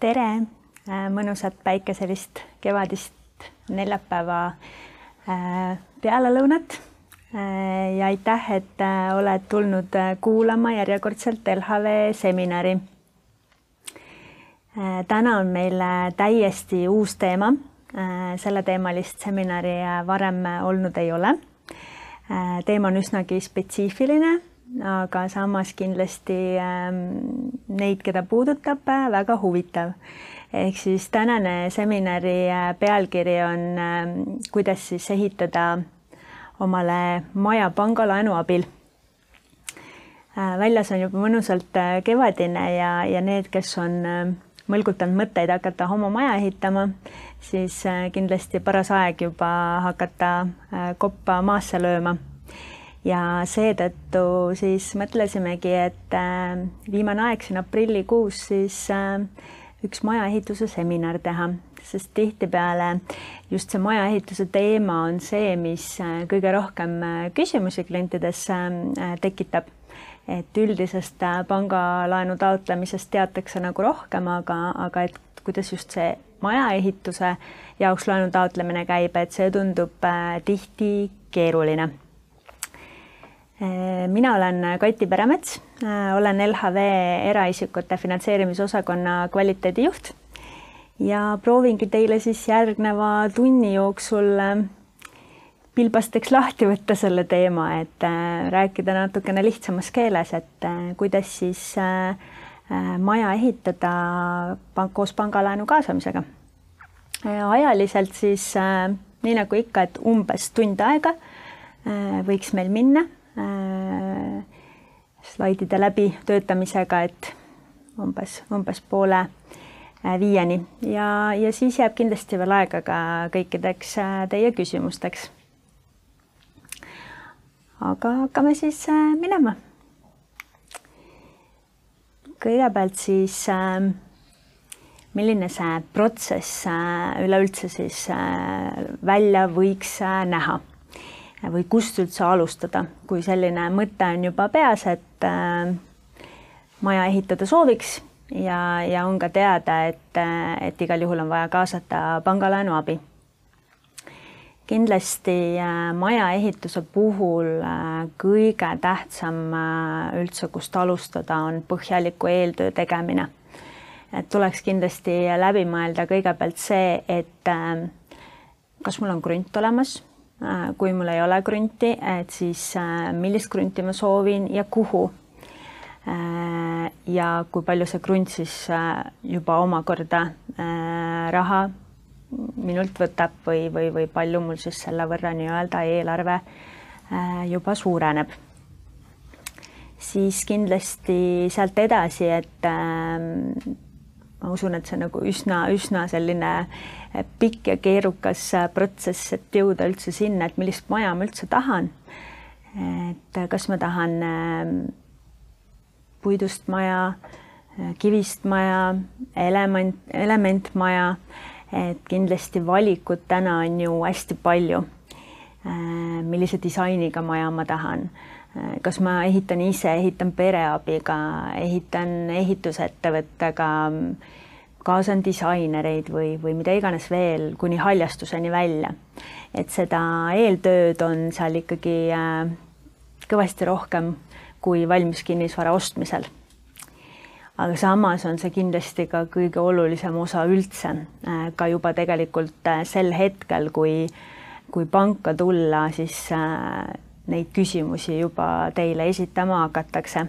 Tere! Mõnusat päikeselist kevadist neljapäeva pealelõunat ja aitäh, et oled tulnud kuulama järjekordselt LHV seminari. Täna on meil täiesti uus teema. Selle teemalist seminari varem olnud ei ole. Teema on üsnagi spetsiifiline, aga samas kindlasti neid, keda puudutab, väga huvitav. Ehk siis tänane seminari pealkiri on, kuidas siis ehitada omale maja pangalaenu abil. Väljas on juba mõnusalt kevadine ja need, kes on mõlgutanud mõtteid hakata oma maja ehitama, siis kindlasti paras aeg juba hakata koppa maasse lööma. Ja seetõttu siis mõtlesimegi, et viimane aeg siin aprillikuus siis üks majaehituse seminar teha, sest tihtipeale just see majaehituse teema on see, mis kõige rohkem küsimusi klientides tekitab. Et üldisest pangalaenu taotlemisest teatakse nagu rohkem, aga et kuidas just see majaehituse jaoks laenu taotlemine käib, et see tundub tihti keeruline. Mina olen Kati Peremets, olen LHV eraisikute finantseerimisosakonna kvaliteedijuht ja proovingi teile siis järgneva tunni jooksul pilbasteks lahti võtta selle teema, et rääkida natukene lihtsamas keeles, et kuidas siis maja ehitada koos pangalaenu kaasamisega. Ajaliselt siis, nii nagu ikka, et umbes tund aega võiks meil minna slaidide läbi töötamisega, et umbes poole viieni ja siis jääb kindlasti veel aega ka kõikideks teie küsimusteks. Aga hakkame siis minema. Kõigepealt siis, milline see protsess üleüldse siis välja võiks näha või kust üldse alustada, kui selline mõte on juba peas, et maja ehitada sooviks ja on ka teada, et igal juhul on vaja kaasata pangalaenu abi. Kindlasti maja ehituse puhul kõige tähtsam üldse, kust alustada, on põhjaliku eeltöö tegemine. Et tuleks kindlasti läbi mõelda kõigepealt see, et kas mul on krunt olemas. Kui mul ei ole krunti, et siis millist krunti ma soovin ja kuhu. Ja kui palju see krunt siis juba omakorda raha minult võtab või palju mul siis selle võrra nii-öelda eelarve juba suureneb. Siis kindlasti sealt edasi, et ma usun, et see nagu üsna selline pikk ja keerukas protsess, et jõuda üldse sinna, et millist maja ma üldse tahan. Et kas ma tahan puidust maja, kivist maja, elementmaja, et kindlasti valikud täna on ju hästi palju. Millise disainiga maja ma tahan. Kas ma ehitan ise, ehitan pereabiga, ehitan ehitusettevõttega, kaasan disainereid või mida iganes veel kuni haljastuseni välja. Et seda eeltööd on seal ikkagi kõvasti rohkem kui valmis kinnisvara ostmisel. Aga samas on see kindlasti ka kõige olulisem osa üldse, ka juba tegelikult sel hetkel, kui panka tulla, siis neid küsimusi juba teile esitama hakatakse.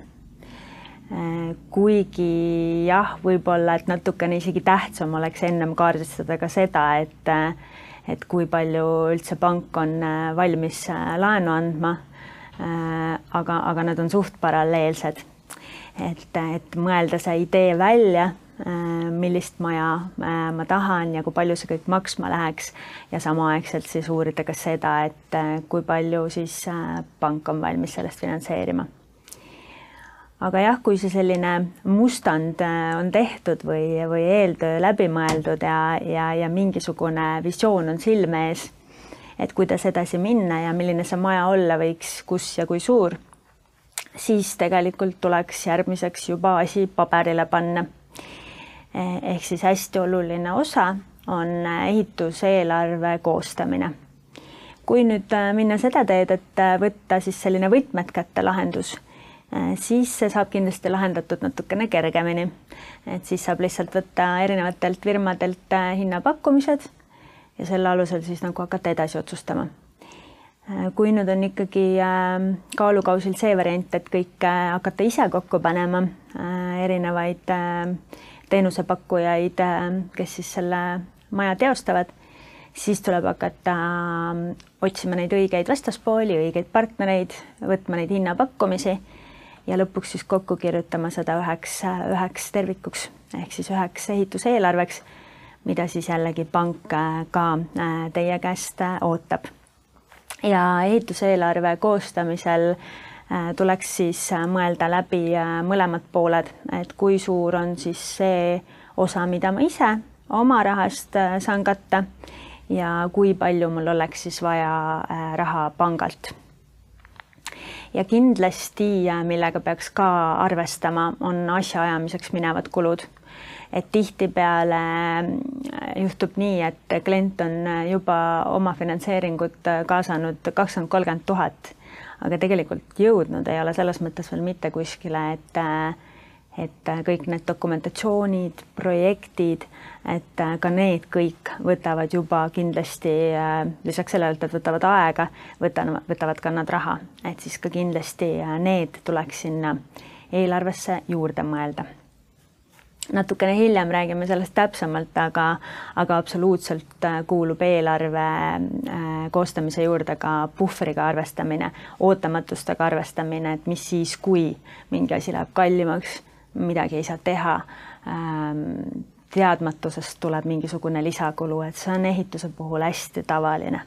Kuigi jah, võib-olla, et natukene isegi tähtsam oleks ennem kaardistada ka seda, et kui palju üldse pank on valmis laenu andma, aga nad on suht paralleelsed. Et mõelda see idee välja, millist maja ma tahan ja kui palju see kõik maksma läheks ja samaaegselt siis uurida ka seda, et kui palju siis pank on valmis sellest finantseerima. Aga jah, kui see selline mustand on tehtud või eeltöö läbi mõeldud ja mingisugune visioon on silme ees, et kuidas edasi minna ja milline see maja olla võiks, kus ja kui suur, siis tegelikult tuleks järgmiseks juba asi paberile panna. Ehk siis hästi oluline osa on ehituseelarve koostamine. Kui nüüd minna seda teed, et võtta siis selline võtmed kätte lahendus, siis see saab kindlasti lahendatud natukene kergemini. Et siis saab lihtsalt võtta erinevatelt firmadelt hinnapakkumised ja selle alusel siis nagu hakata edasi otsustama. Kui nüüd on ikkagi kaalukausil see variant, et kõik hakata ise kokku panema erinevaid teenusepakkujaid, kes siis selle maja teostavad, siis tuleb hakata otsima neid õigeid vastaspooli, õigeid partnereid, võtma neid hinnapakkumisi ja lõpuks siis kokku kirjutama seda üheks tervikuks ehk siis üheks ehituseelarveks, mida siis jällegi pank ka teie käest ootab. Ja ehituseelarve koostamisel tuleks siis mõelda läbi mõlemad pooled, et kui suur on siis see osa, mida ma ise oma rahast saan katta ja kui palju mul oleks siis vaja raha pangalt. Ja kindlasti, millega peaks ka arvestama, on asjaajamiseks minevad kulud. Et tihtipeale juhtub nii, et klient on juba oma finantseeringut kaasanud 20-30 000, aga tegelikult jõudnud ei ole selles mõttes veel mitte kuskile, et kõik need dokumentatsioonid, projektid, et ka need kõik võtavad juba kindlasti, lisaks sellele, et võtavad aega, võtavad ka nad raha, et siis ka kindlasti need tuleks sinna eelarvesse juurde mõelda. Natukene hiljem räägime sellest täpsemalt, aga absoluutselt kuulub eelarve koostamise juurde ka puhvriga arvestamine, ootamatustega arvestamine, et mis siis, kui mingi asi läheb kallimaks, midagi ei saa teha, teadmatusest tuleb mingisugune lisakulu, et see on ehituse puhul hästi tavaline.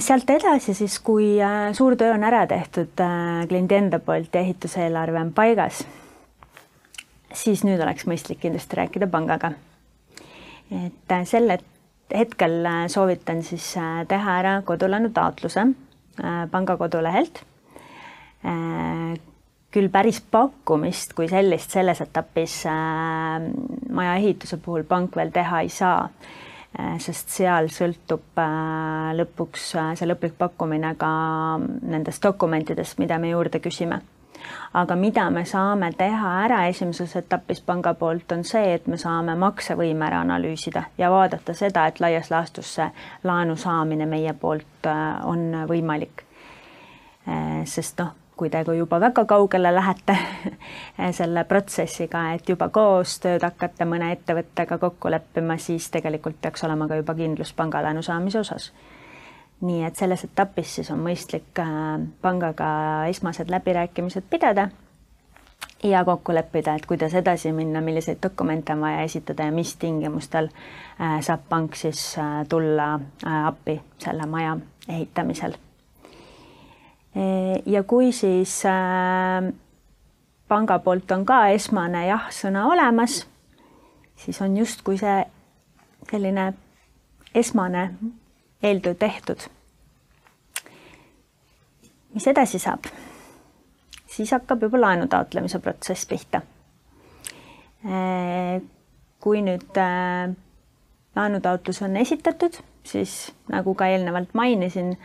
Sealt edasi siis, kui suur töö on ära tehtud kliendi enda poolt ja ehituseelarve on paigas, siis nüüd oleks mõistlik kindlasti rääkida pangaga. Et selle hetkel soovitan siis teha ära kodulaenu taotluse panga kodulehelt. Küll päris pakkumist kui sellist selles etapis maja ehituse puhul pank veel teha ei saa, sest seal sõltub lõpuks see lõplik pakkumine ka nendest dokumentidest, mida me juurde küsime. Aga mida me saame teha ära esimeses etapis panga poolt on see, et me saame maksevõime ära analüüsida ja vaadata seda, et laias laastus see laenu saamine meie poolt on võimalik. Sest kui te juba väga kaugele lähete selle protsessiga, et juba koostööd hakata mõne ettevõttega kokku leppima, siis tegelikult peaks olema ka juba kindlus pangalaenu saamise osas. Nii et selles etapis siis on mõistlik pangaga esmased läbirääkimised pidada ja kokku leppida, et kuidas edasi minna, milliseid dokumente on vaja esitada ja mis tingimustel saab pank siis tulla appi selle maja ehitamisel. Ja kui siis panga poolt on ka esmane jah-sõna olemas, siis on justkui see selline esmane eeltöö tehtud. Mis edasi saab? Siis hakkab juba laenu taotlemise protsess pihta. Kui nüüd laenutaotlus on esitatud, siis nagu ka eelnevalt mainisin,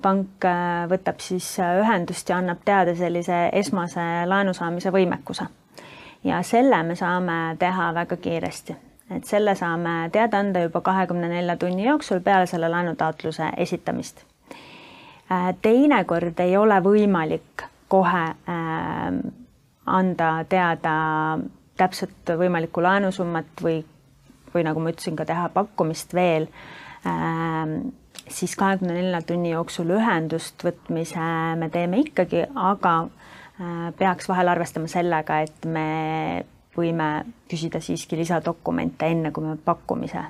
pank võtab siis ühendust ja annab teada sellise esmase laenu saamise võimekuse. Ja selle me saame teha väga kiiresti. Et selle saame teada anda juba 24 tunni jooksul peale selle laenutaotluse esitamist. Teinekord ei ole võimalik kohe anda teada täpselt võimalikku laenusummat või nagu ma ütlesin, ka teha pakkumist veel, siis 24 tunni jooksul ühendust võtmise me teeme ikkagi, aga peaks vahel arvestama sellega, et me võime küsida siiski lisadokumente enne, kui me pakkumise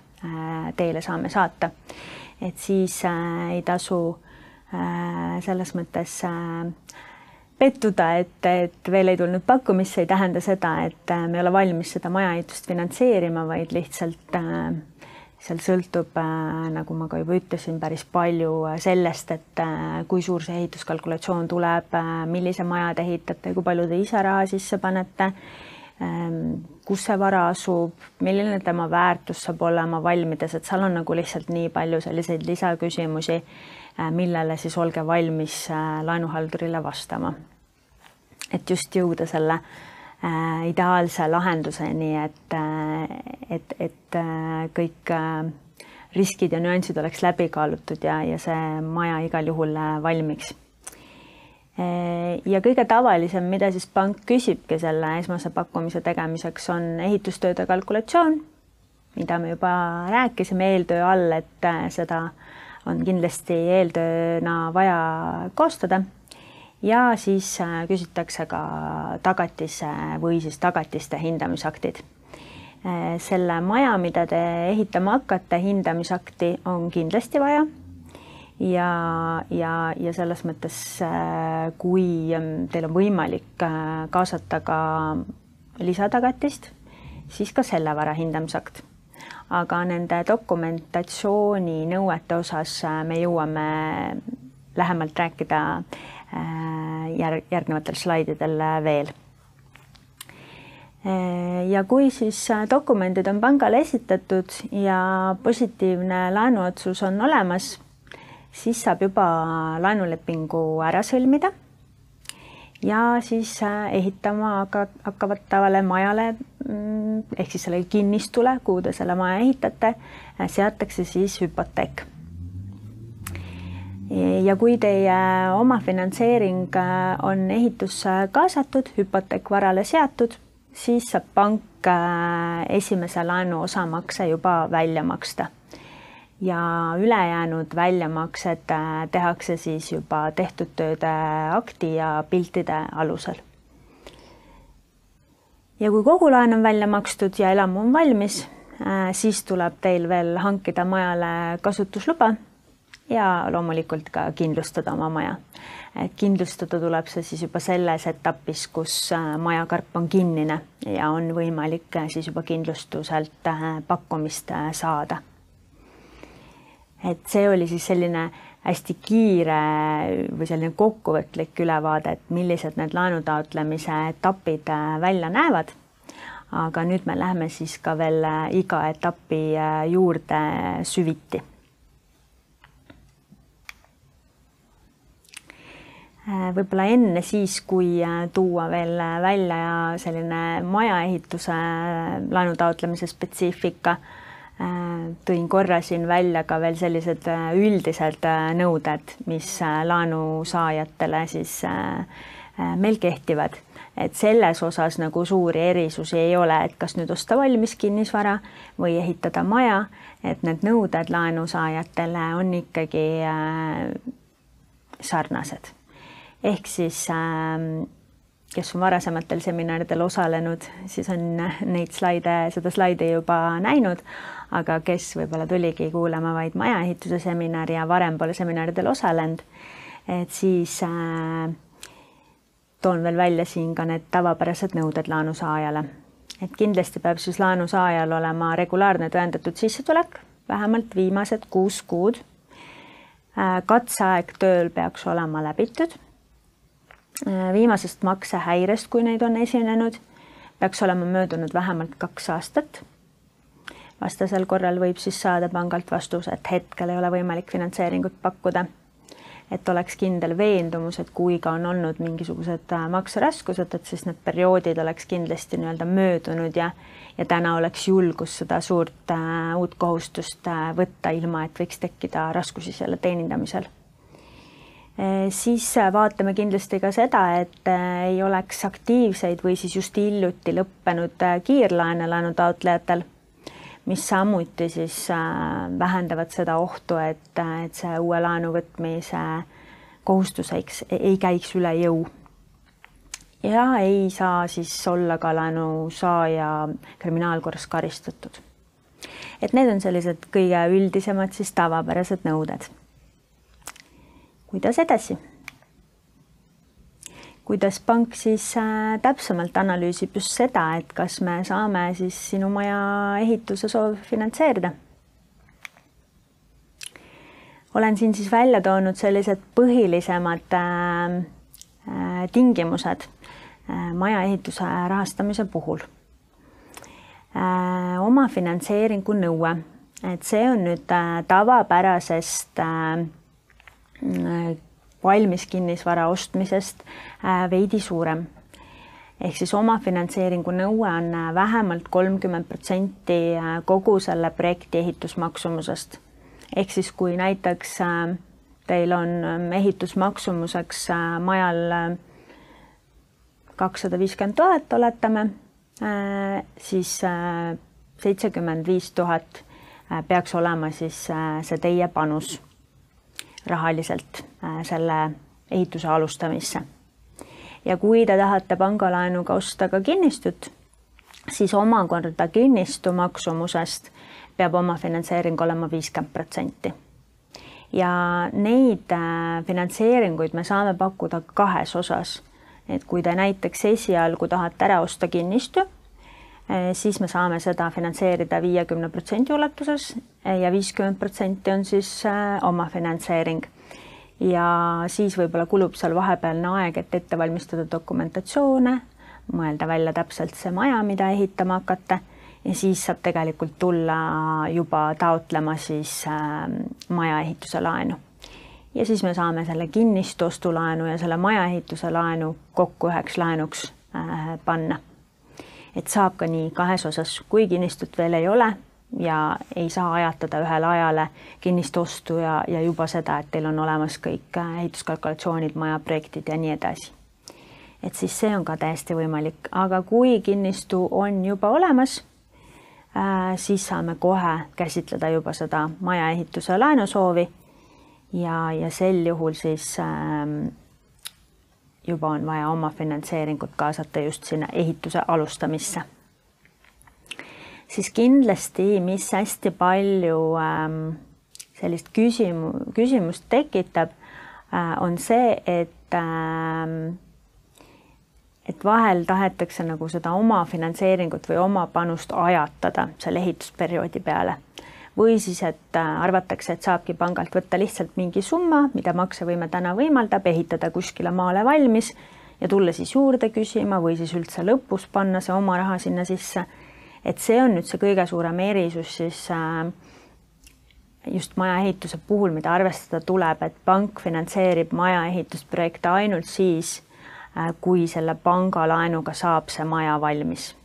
teile saame saata. Et siis ei tasu selles mõttes pettuda, et veel ei tulnud pakkumisse, ei tähenda seda, et me ei ole valmis seda majaehitust finantseerima, vaid lihtsalt seal sõltub, nagu ma ka juba ütlesin, päris palju sellest, et kui suur see ehituskalkulatsioon tuleb, millise maja te ehitate, kui palju te ise raha sisse panete, kus see vara asub, milline tema väärtus saab olema valmides, et seal on nagu lihtsalt nii palju selliseid lisaküsimusi, millele siis olge valmis laenuhaldurile vastama. Et just jõuda selle ideaalse lahenduseni, et kõik riskid ja nüansid oleks läbi kaalutud ja see maja igal juhul valmiks. Ja kõige tavalisem, mida siis pank küsibki selle esmase pakkumise tegemiseks, on ehitustööde kalkulatsioon, mida me juba rääkisime eeltöö all, et seda on kindlasti eeltööna vaja koostada. Ja siis küsitakse ka tagatise või siis tagatiste hindamisaktid. Selle maja, mida te ehitama hakkate, hindamisakti on kindlasti vaja. Ja selles mõttes, kui teil on võimalik kaasata ka lisatagatist, siis ka selle vara hindamisakt. Aga nende dokumentatsiooni nõuete osas me jõuame lähemalt rääkida järgnevatel slaididel veel. Ja kui siis dokumendid on pangale esitatud ja positiivne laenuotsus on olemas, siis saab juba laenulepingu ära sõlmida ja siis ehitama hakkavatavale majale ehk siis sellele kinnistule, kuhu te selle maja ehitate, seatakse siis hüpoteek. Ja kui teie oma finantseering on ehitusse kaasatud, hüpoteek varale seatud, siis saab pank esimese laenu osamakse juba välja maksta. Ja ülejäänud väljamaksed tehakse siis juba tehtud tööde akti ja piltide alusel. Ja kui kogu laen on välja makstud ja elamu on valmis, siis tuleb teil veel hankida majale kasutusluba ja loomulikult ka kindlustada oma maja. Et kindlustada tuleb see siis juba selles etapis, kus majakarp on kinnine ja on võimalik siis juba kindlustuselt pakkumist saada. Et see oli siis selline hästi kiire või selline kokkuvõtlik ülevaade, et millised need laenutaotlemise etapid välja näevad. Aga nüüd me lähme siis ka veel iga etapi juurde süviti. Võib-olla enne siis, kui tuua veel välja selline majaehituse laenutaotlemise spetsiifika, tõin korra siin välja ka veel sellised üldised nõuded, mis laenusaajatele siis meil kehtivad. Et selles osas nagu suuri erisusi ei ole, et kas nüüd osta valmis kinnisvara või ehitada maja, et need nõuded laenusaajatele on ikkagi sarnased. Ehk siis, kes on varasematel seminaridel osalenud, siis on seda slaide juba näinud, aga kes võib-olla tuligi kuulama vaid majaehituse seminari ja varem pole seminaridel osalenud, et siis toon veel välja siin ka need tavapärased nõuded laenusaajale. Et kindlasti peab siis laenusaajal olema regulaarne tõendatud sissetulek, vähemalt viimased 6 kuud. Katseaeg tööl peaks olema läbitud. Viimasest maksehäirest, kui neid on esinenud, peaks olema möödunud vähemalt 2 aastat. Vastasel korral võib siis saada pangalt vastus, et hetkel ei ole võimalik finantseeringut pakkuda. Et oleks kindel veendumus, et kui ka on olnud mingisugused makseraskused, et siis need perioodid oleks kindlasti möödunud ja täna oleks julgus seda suurt uut kohustust võtta ilma, et võiks tekkida raskusi selle teenindamisel. Siis vaatame kindlasti ka seda, et ei oleks aktiivseid või siis just hiljuti lõppenud kiirlaene laenutaotlejatel, mis samuti siis vähendavad seda ohtu, et see uue laenu võtmise kohustus ei käiks üle jõu. Ja ei saa siis olla ka laenu saaja kriminaalkorras karistatud. Et need on sellised kõige üldisemad siis tavapärased nõuded. Kuidas edasi? Kuidas pank siis täpsemalt analüüsib just seda, et kas me saame siis sinu maja ehituse soov finantseerida? Olen siin siis välja toonud sellised põhilisemad tingimused, majaehituse rahastamise puhul. Omafinantseeringu nõue, et see on nüüd tavapärasest valmis kinnisvara ostmisest veidi suurem. Ehk siis omafinantseeringu nõue on vähemalt 30% kogu selle projekti ehitusmaksumusest. Ehk siis kui näiteks teil on ehitusmaksumuseks majal 250 000, oletame, siis 75 000 peaks olema siis see teie panus rahaliselt selle ehituse alustamisse. Ja kui te tahate pangalaenuga osta ka kinnistut, siis omakorda kinnistu maksumusest peab omafinantseering olema 50%. Ja neid finantseeringuid me saame pakkuda kahes osas. Et kui te näiteks esialgu tahate ära osta kinnistu, siis me saame seda finantseerida 50% ulatuses ja 50% on siis omafinantseering. Ja siis võib-olla kulub seal vahepealne aeg, et ette valmistada dokumentatsioone, mõelda välja täpselt see maja, mida ehitama hakata, ja siis saab tegelikult tulla juba taotlema siis majaehituse laenu. Ja siis me saame selle kinnistu ostulaenu ja selle majaehituse laenu kokku üheks laenuks panna. Et saab ka nii kahes osas, kui kinnistut veel ei ole ja ei saa ajatada ühele ajale kinnistu ostu ja juba seda, et teil on olemas kõik ehituskalkulatsioonid, majaprojektid ja nii edasi. Et siis see on ka täiesti võimalik, aga kui kinnistu on juba olemas, siis saame kohe käsitleda juba seda majaehituse laenusoovi ja sel juhul siis juba on vaja oma finantseeringut kaasata just sinna ehituse alustamisse. Siis kindlasti, mis hästi palju sellist küsimust tekitab, on see, et vahel tahetakse nagu seda oma finantseeringut või oma panust ajatada selle ehitusperioodi peale. Või siis, et arvatakse, et saabki pangalt võtta lihtsalt mingi summa, mida maksevõime täna võimaldab, ehitada kuskile maale valmis ja tulla siis juurde küsima või siis üldse lõpus panna see oma raha sinna sisse. Et see on nüüd see kõige suurem erisus siis just majaehituse puhul, mida arvestada tuleb, et pank finantseerib majaehitusprojekte ainult siis, kui selle pangalaenuga saab see maja valmis.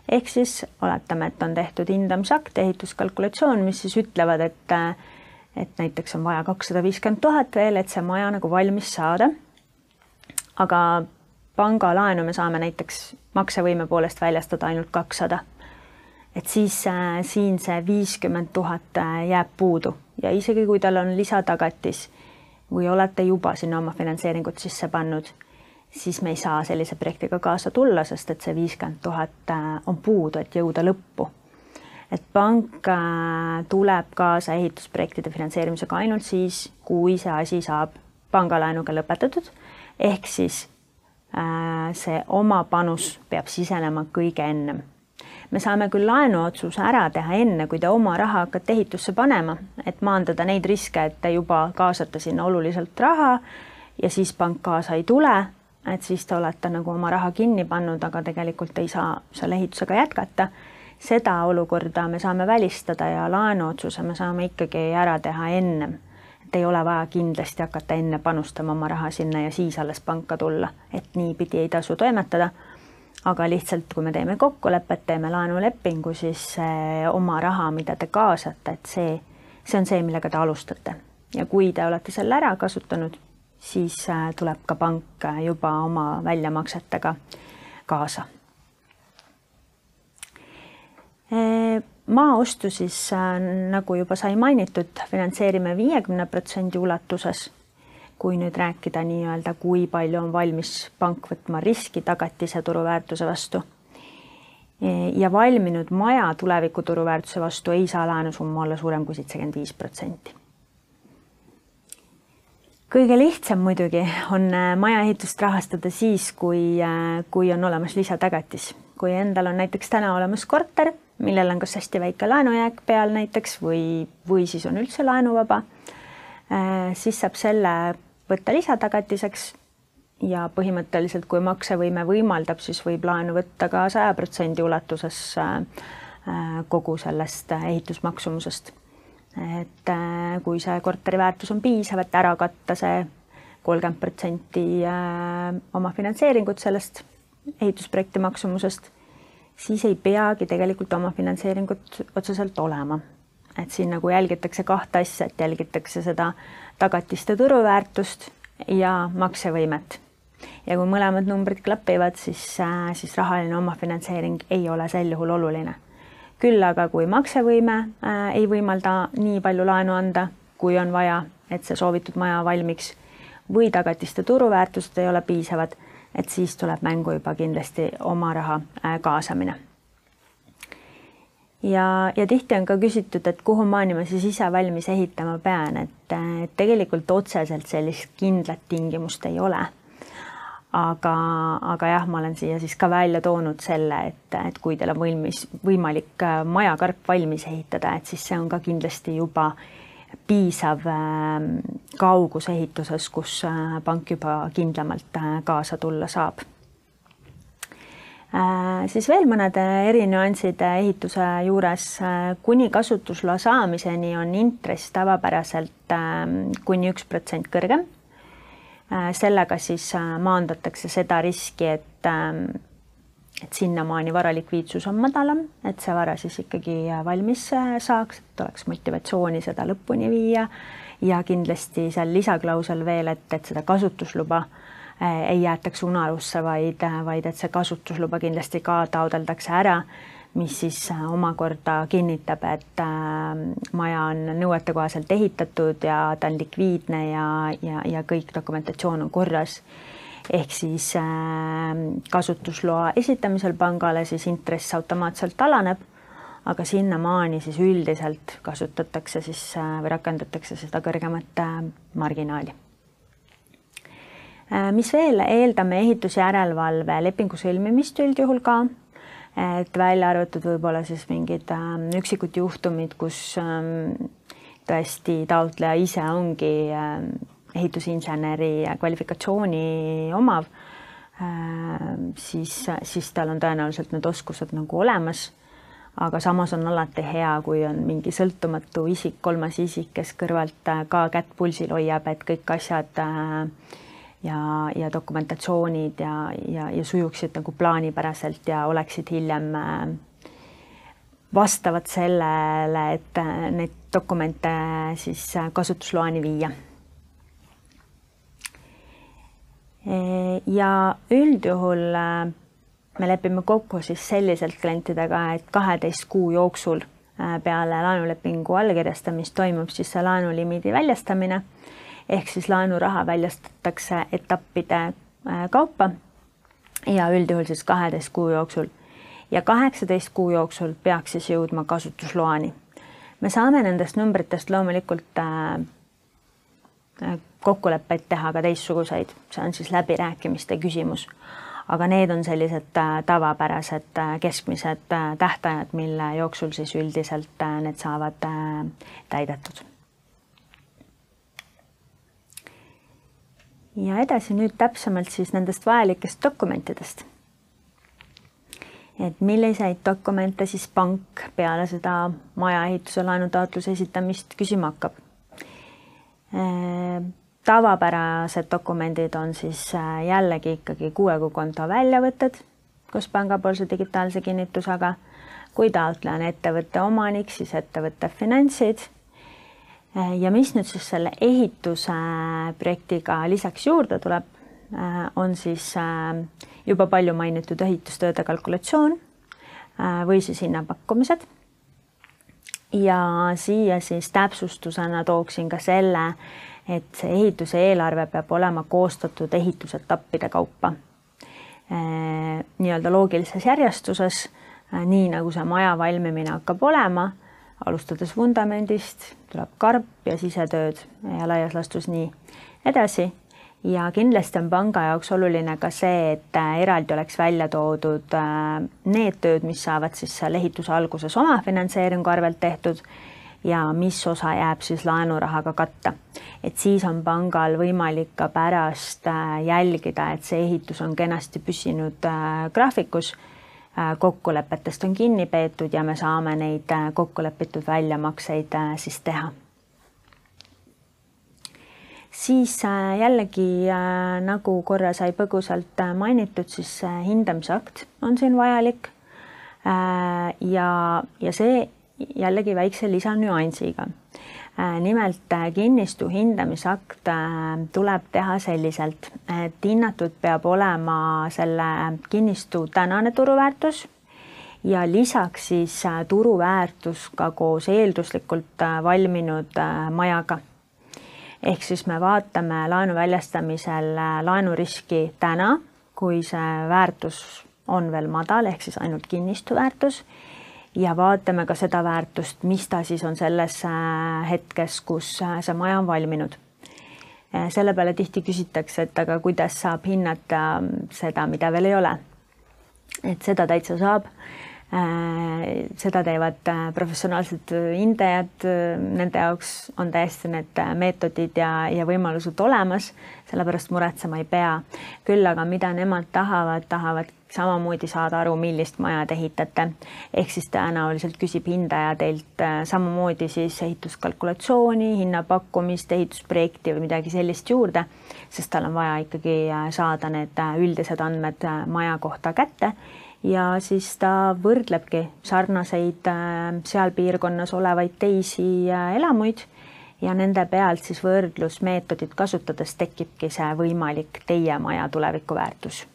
Ehk siis oletame, et on tehtud hindamisakt, ehituskalkulatsioon, mis siis ütlevad, et näiteks on vaja 250 000 veel, et see maja nagu valmis saada. Aga pangalaenu me saame näiteks maksevõime poolest väljastada ainult 200. Et siis siin see 50 000 jääb puudu ja isegi kui tal on lisatagatis või olete juba sinna oma finantseeringut sisse pannud, siis me ei saa sellise projektiga kaasa tulla, sest et see 50 000 on puudu, et jõuda lõppu. Et pank tuleb kaasa ehitusprojektide finantseerimisega ainult siis, kui see asi saab pangalaenuga lõpetatud. Ehk siis see oma panus peab sisenema kõige ennem. Me saame küll laenuotsuse ära teha enne, kui te oma raha hakkate ehitusse panema, et maandada neid riske, et te juba kaasate sinna oluliselt raha ja siis pank kaasa ei tule, et siis te olete nagu oma raha kinni pannud, aga tegelikult ei saa selle ehitusega jätkata. Seda olukorda me saame välistada ja laenuotsuse me saame ikkagi ära teha ennem. Et ei ole vaja kindlasti hakata enne panustama oma raha sinna ja siis alles panka tulla, et nii pidi ei tasu toimetada. Aga lihtsalt, kui me teeme kokkulepet, teeme laenulepingu, siis oma raha, mida te kaasate, et see on see, millega te alustate. Ja kui te olete selle ära kasutanud, siis tuleb ka pank juba oma väljamaksetega kaasa. Maaostu siis, nagu juba sai mainitud, finantseerime 50% ulatuses. Kui nüüd rääkida nii-öelda, kui palju on valmis pank võtma riski tagatise turuväärtuse vastu. Ja valminud maja tuleviku turuväärtuse vastu ei saa laenusumma olla suurem kui 75%. Kõige lihtsam muidugi on majaehitust rahastada siis, kui on olemas lisatagatis. Kui endal on näiteks täna olemas korter, millel on kas hästi väike laenujääk peal näiteks või siis on üldse laenuvaba, siis saab selle võtta lisatagatiseks ja põhimõtteliselt, kui maksevõime võimaldab, siis võib laenu võtta ka 100% ulatuses kogu sellest ehitusmaksumusest. Et kui see korteri väärtus on piisav, et ära katta see 30% oma finantseeringut sellest ehitusprojekti maksumusest, siis ei peagi tegelikult oma finantseeringut otseselt olema. Et siin nagu jälgitakse kahte asja, et jälgitakse seda tagatiste turuväärtust ja maksevõimet. Ja kui mõlemad numbrid klapivad, siis rahaline omafinantseering ei ole sel juhul oluline. Küll aga kui maksevõime ei võimalda nii palju laenu anda, kui on vaja, et see soovitud maja valmiks, või tagatiste turuväärtused ei ole piisavad, et siis tuleb mängu juba kindlasti oma raha kaasamine. Ja tihti on ka küsitud, et kuhu maani ma siis ise valmis ehitama pean, et tegelikult otseselt sellist kindlat tingimust ei ole. Aga jah, ma olen siia siis ka välja toonud selle, et kui teil on võimalik majakarp valmis ehitada, et siis see on ka kindlasti juba piisav kaugus ehituses, kus pank juba kindlamalt kaasa tulla saab. Siis veel mõned erinüansid ehituse juures. Kuni kasutusloa saamiseni on intress tavapäraselt kuni 1% kõrgem. Sellega siis maandatakse seda riski, et sinnamaani varalikviidsus on madalam, et see vara siis ikkagi valmis saaks, et oleks motivatsiooni seda lõpuni viia ja kindlasti seal lisaklausel veel, et seda kasutusluba ei jäetaks unarusse, vaid et see kasutusluba kindlasti ka taodeldakse ära, mis siis omakorda kinnitab, et maja on nõuetekohaselt ehitatud ja ta on likviidne ja kõik dokumentatsioon on korras. Ehk siis kasutusloa esitamisel pangale siis intress automaatselt alaneb, aga sinnamaani siis üldiselt kasutatakse siis või rakendatakse seda kõrgemat marginaali. Mis veel, eeldame ehitusjärelevalve lepingu sõlmimist üldjuhul ka, et välja arvatud võib-olla siis mingid üksikud juhtumid, kus tõesti taotleja ise ongi ehitusinseneri kvalifikatsiooni omav, siis tal on tõenäoliselt need oskused nagu olemas, aga samas on alati hea, kui on mingi sõltumatu isik, kolmas isik, kes kõrvalt ka kätt pulsil hoiab, et kõik asjad ja dokumentatsioonid ja sujuksid nagu plaanipäraselt ja oleksid hiljem vastavad sellele, et neid dokumente siis kasutusloani viia. Ja üldjuhul me lepime kokku siis selliselt klientidega, et 12 kuu jooksul peale laenulepingu allkirjastamist toimub siis see laenulimiidi väljastamine. Ehk siis laenuraha väljastatakse etappide kaupa ja üldjuhul siis 12 kuu jooksul. Ja 18 kuu jooksul peaks siis jõudma kasutusloani. Me saame nendest numbritest loomulikult kokkuleppeid teha ka teistsuguseid. See on siis läbirääkimiste küsimus. Aga need on sellised tavapärased keskmised tähtajad, mille jooksul siis üldiselt need saavad täidetud. Ja edasi nüüd täpsemalt siis nendest vajalikest dokumentidest. Et milliseid dokumente siis pank peale seda majaehituse laenutaotluse esitamist küsima hakkab. Tavapärased dokumendid on siis jällegi ikkagi kuuekuukonto väljavõtted koos pangapoolse digitaalse kinnitusega. Kui taotleja on ettevõtte omanik, siis ettevõtte finantsid. Ja mis nüüd siis selle ehituse projektiga lisaks juurde tuleb, on siis juba palju mainitud ehitustööde kalkulatsioon või siis hinnapakkumised. Ja siia siis täpsustusena tooksin ka selle, et see ehituse eelarve peab olema koostatud ehitusetappide kaupa. Nii-öelda loogilises järjestuses, nii nagu see maja valmimine hakkab olema, alustades vundamendist, tuleb karp ja sisetööd ja laias lastus nii edasi. Ja kindlasti on panga jaoks oluline ka see, et eraldi oleks välja toodud need tööd, mis saavad siis seal ehituse alguses oma finantseeringu arvelt tehtud ja mis osa jääb siis laenurahaga katta. Et siis on pangal võimalik ka pärast jälgida, et see ehitus on kenasti püsinud graafikus, kokkulepetest on kinni peetud ja me saame neid kokkulepitud väljamakseid siis teha. Siis jällegi, nagu korra sai põgusalt mainitud, siis hindamisakt on siin vajalik ja see jällegi väikse lisanüansiga. Nimelt kinnistu hindamisakt tuleb teha selliselt, et hinnatud peab olema selle kinnistu tänane turuväärtus ja lisaks siis turuväärtus ka koos eelduslikult valminud majaga. Ehk siis me vaatame laenu väljastamisel laenuriski täna, kui see väärtus on veel madal, ehk siis ainult kinnistu väärtus ja vaatame ka seda väärtust, mis ta siis on selles hetkes, kus see maja on valminud. Selle peale tihti küsitakse, et aga kuidas saab hinnata seda, mida veel ei ole. Et seda täitsa saab. Seda teevad professionaalsed hindajad, nende jaoks on täiesti need meetodid ja võimalused olemas, sellepärast muretsema ei pea. Küll aga mida nemad tahavad samamoodi saada aru, millist maja te ehitate. Ehk siis tõenäoliselt küsib hindaja teilt samamoodi siis ehituskalkulatsiooni, hinnapakkumist, ehitusprojekti või midagi sellist juurde, sest tal on vaja ikkagi saada need üldised andmed maja kohta kätte. Ja siis ta võrdlebki sarnaseid seal piirkonnas olevaid teisi elamuid ja nende pealt siis võrdlusmeetodit kasutades tekibki see võimalik teie maja tulevikuväärtus.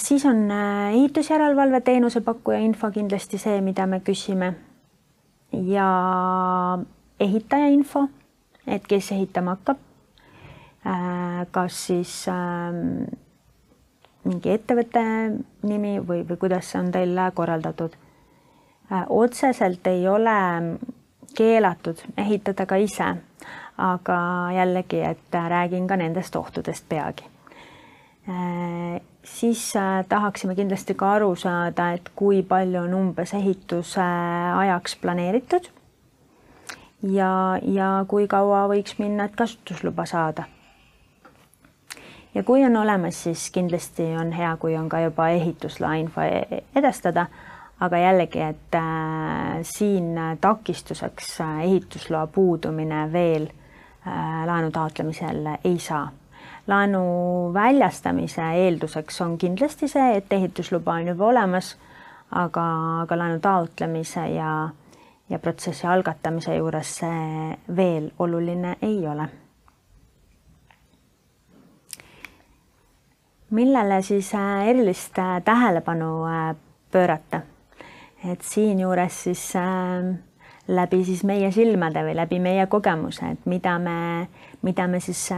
Siis on ehitusjärelevalve teenuse pakkuja info kindlasti see, mida me küsime ja ehitaja info, et kes ehitama hakkab, kas siis mingi ettevõtte nimi või kuidas see on teil korraldatud. Otseselt ei ole keelatud ehitada ka ise, aga jällegi, et räägin ka nendest ohtudest peagi. Siis tahaksime kindlasti ka aru saada, et kui palju on umbes ehituse ajaks planeeritud ja kui kaua võiks minna, et kasutusluba saada. Ja kui on olemas, siis kindlasti on hea, kui on ka juba ehitusloa info edastada, aga jällegi, et siin takistuseks ehitusloa puudumine veel laenu taotlemisel ei saa. Laenu väljastamise eelduseks on kindlasti see, et ehitusluba on juba olemas, aga laenu taotlemise ja protsessi algatamise juures see veel oluline ei ole. Millele siis erilist tähelepanu pöörata? Et siin juures siis läbi siis meie silmade või läbi meie kogemuse, et mida me siis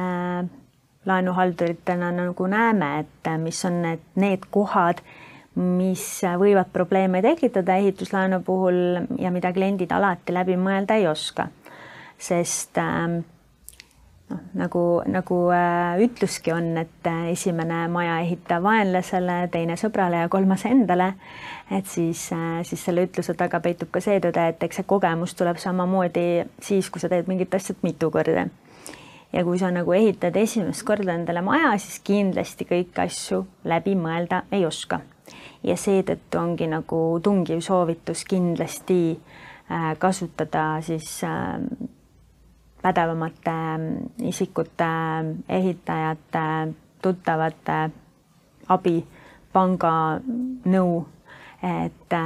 laenuhalduritena nagu näeme, et mis on need kohad, mis võivad probleeme tekitada ehituslaenu puhul ja mida kliendid alati läbi mõelda ei oska. Sest nagu ütluski on, et esimene maja ehita vaenlasele, teine sõbrale ja kolmas endale, et siis selle ütluse taga peitub ka see tõde, et eks see kogemus tuleb samamoodi siis, kui sa teed mingit asjad mitu korda. Ja kui sa nagu ehitad esimest korda endale maja, siis kindlasti kõik asju läbi mõelda ei oska. Ja seetõttu ongi nagu tungiv soovitus kindlasti kasutada siis pädevamate isikute, ehitajate, tuttavate abi, panga nõu, et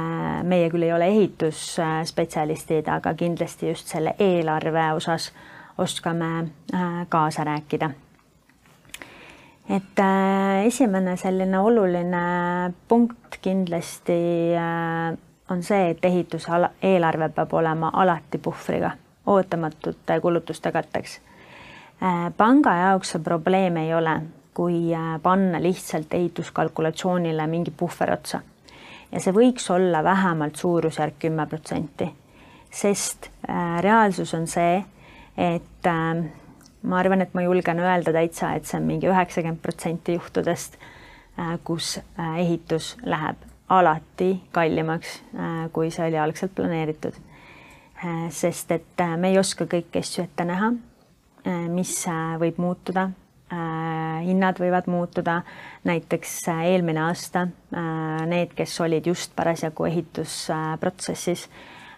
meie küll ei ole ehitusspetsialistid, aga kindlasti just selle eelarve osas oskame kaasa rääkida. Et esimene selline oluline punkt kindlasti on see, et ehituse eelarve peab olema alati puhvriga, ootamatute kulutuste katteks. Panga jaoks see probleem ei ole, kui panna lihtsalt ehituskalkulatsioonile mingi puhver otsa. Ja see võiks olla vähemalt suurusjärk 10%, sest reaalsus on see, et ma arvan, et ma julgen öelda täitsa, et see on mingi 90% juhtudest, kus ehitus läheb alati kallimaks, kui see oli algselt planeeritud. Sest et me ei oska kõiki asju ette näha, mis võib muutuda. Hinnad võivad muutuda. Näiteks eelmine aasta need, kes olid just parasjagu ehitusprotsessis,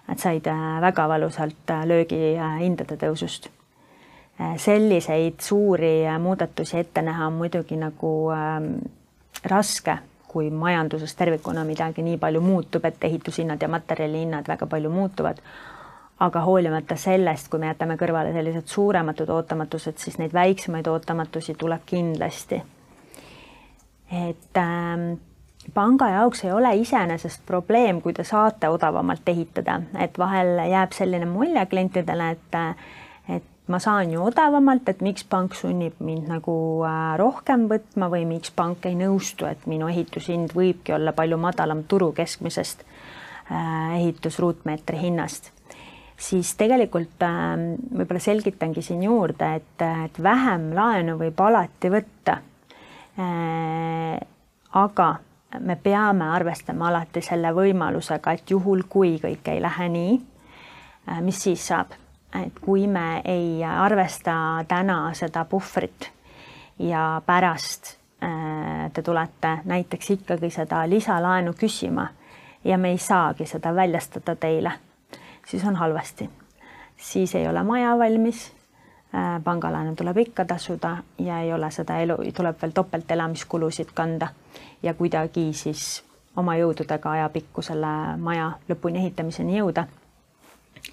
nad said väga valusalt löögi hindade tõusust. Selliseid suuri muudatusi ette näha on muidugi nagu raske, kui majanduses tervikuna midagi nii palju muutub, et ehitushinnad ja materjalihinnad väga palju muutuvad. Aga hoolimata sellest, kui me jätame kõrvale sellised suurematud ootamatused, siis neid väiksemaid ootamatusi tuleb kindlasti. Et panga jaoks ei ole iseenesest probleem, kui te saate odavamalt ehitada. Et vahel jääb selline mulje klientidele, et ma saan ju odavamalt, et miks pank sunnib mind nagu rohkem võtma või miks pank ei nõustu, et minu ehitushind võibki olla palju madalam turu keskmisest ehitusruutmeetri hinnast. Siis tegelikult võib-olla selgitangi siin juurde, et vähem laenu võib alati võtta. Aga me peame arvestama alati selle võimalusega, et juhul kui kõik ei lähe nii, mis siis saab? Et kui me ei arvesta täna seda puhvrit ja pärast te tulete näiteks ikkagi seda lisalaenu küsima ja me ei saagi seda väljastada teile, siis on halvasti. Siis ei ole maja valmis, pangalaenu tuleb ikka tasuda ja ei ole seda elu, tuleb veel topelt elamiskulusid kanda ja kuidagi siis oma jõududega ajapikku selle maja lõpuni ehitamiseni jõuda.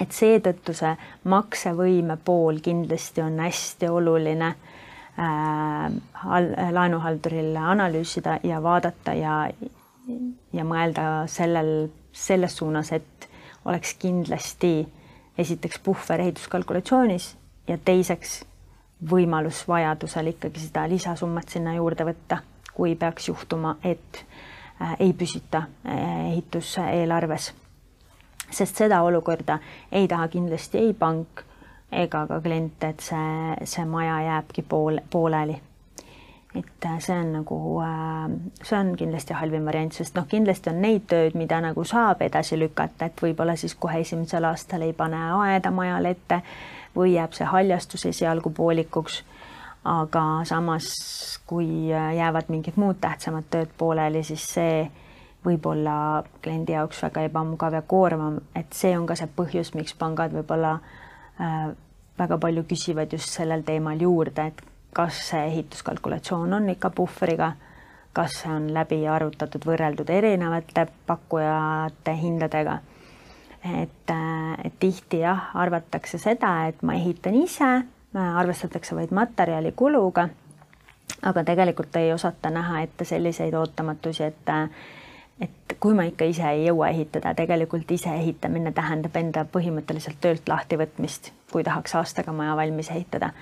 Et seetõttu see maksevõime pool kindlasti on hästi oluline laenuhalduril analüüsida ja vaadata ja mõelda selles suunas, et oleks kindlasti esiteks puhver ehituskalkulatsioonis ja teiseks võimalus vajadusel ikkagi seda lisasummat sinna juurde võtta, kui peaks juhtuma, et ei püsita ehituseelarves. Sest seda olukorda ei taha kindlasti ei pank ega ka klient, et see maja jääbki pooleli. Et see on kindlasti halvim variant, sest kindlasti on neid tööd, mida nagu saab edasi lükata, et võib-olla siis kohe esimesel aastal ei pane aeda majale ette või jääb see haljastus esialgu poolikuks. Aga samas, kui jäävad mingid muud tähtsamad tööd pooleli, siis see võib-olla kliendi jaoks väga ebamugav ja koormav, et see on ka see põhjus, miks pangad võib-olla väga palju küsivad just sellel teemal juurde, et kas see ehituskalkulatsioon on ikka puhvriga, kas see on läbi arvutatud võrreldud erinevate pakkujate hindadega. Et tihti arvatakse seda, et ma ehitan ise, arvestatakse vaid materjali kuluga, aga tegelikult ei osata näha ette selliseid ootamatusi, et kui ma ikka ise ei jõua ehitada, tegelikult ise ehitamine tähendab enda põhimõtteliselt töölt lahti võtmist, kui tahaks aastaga maja valmis ehitada.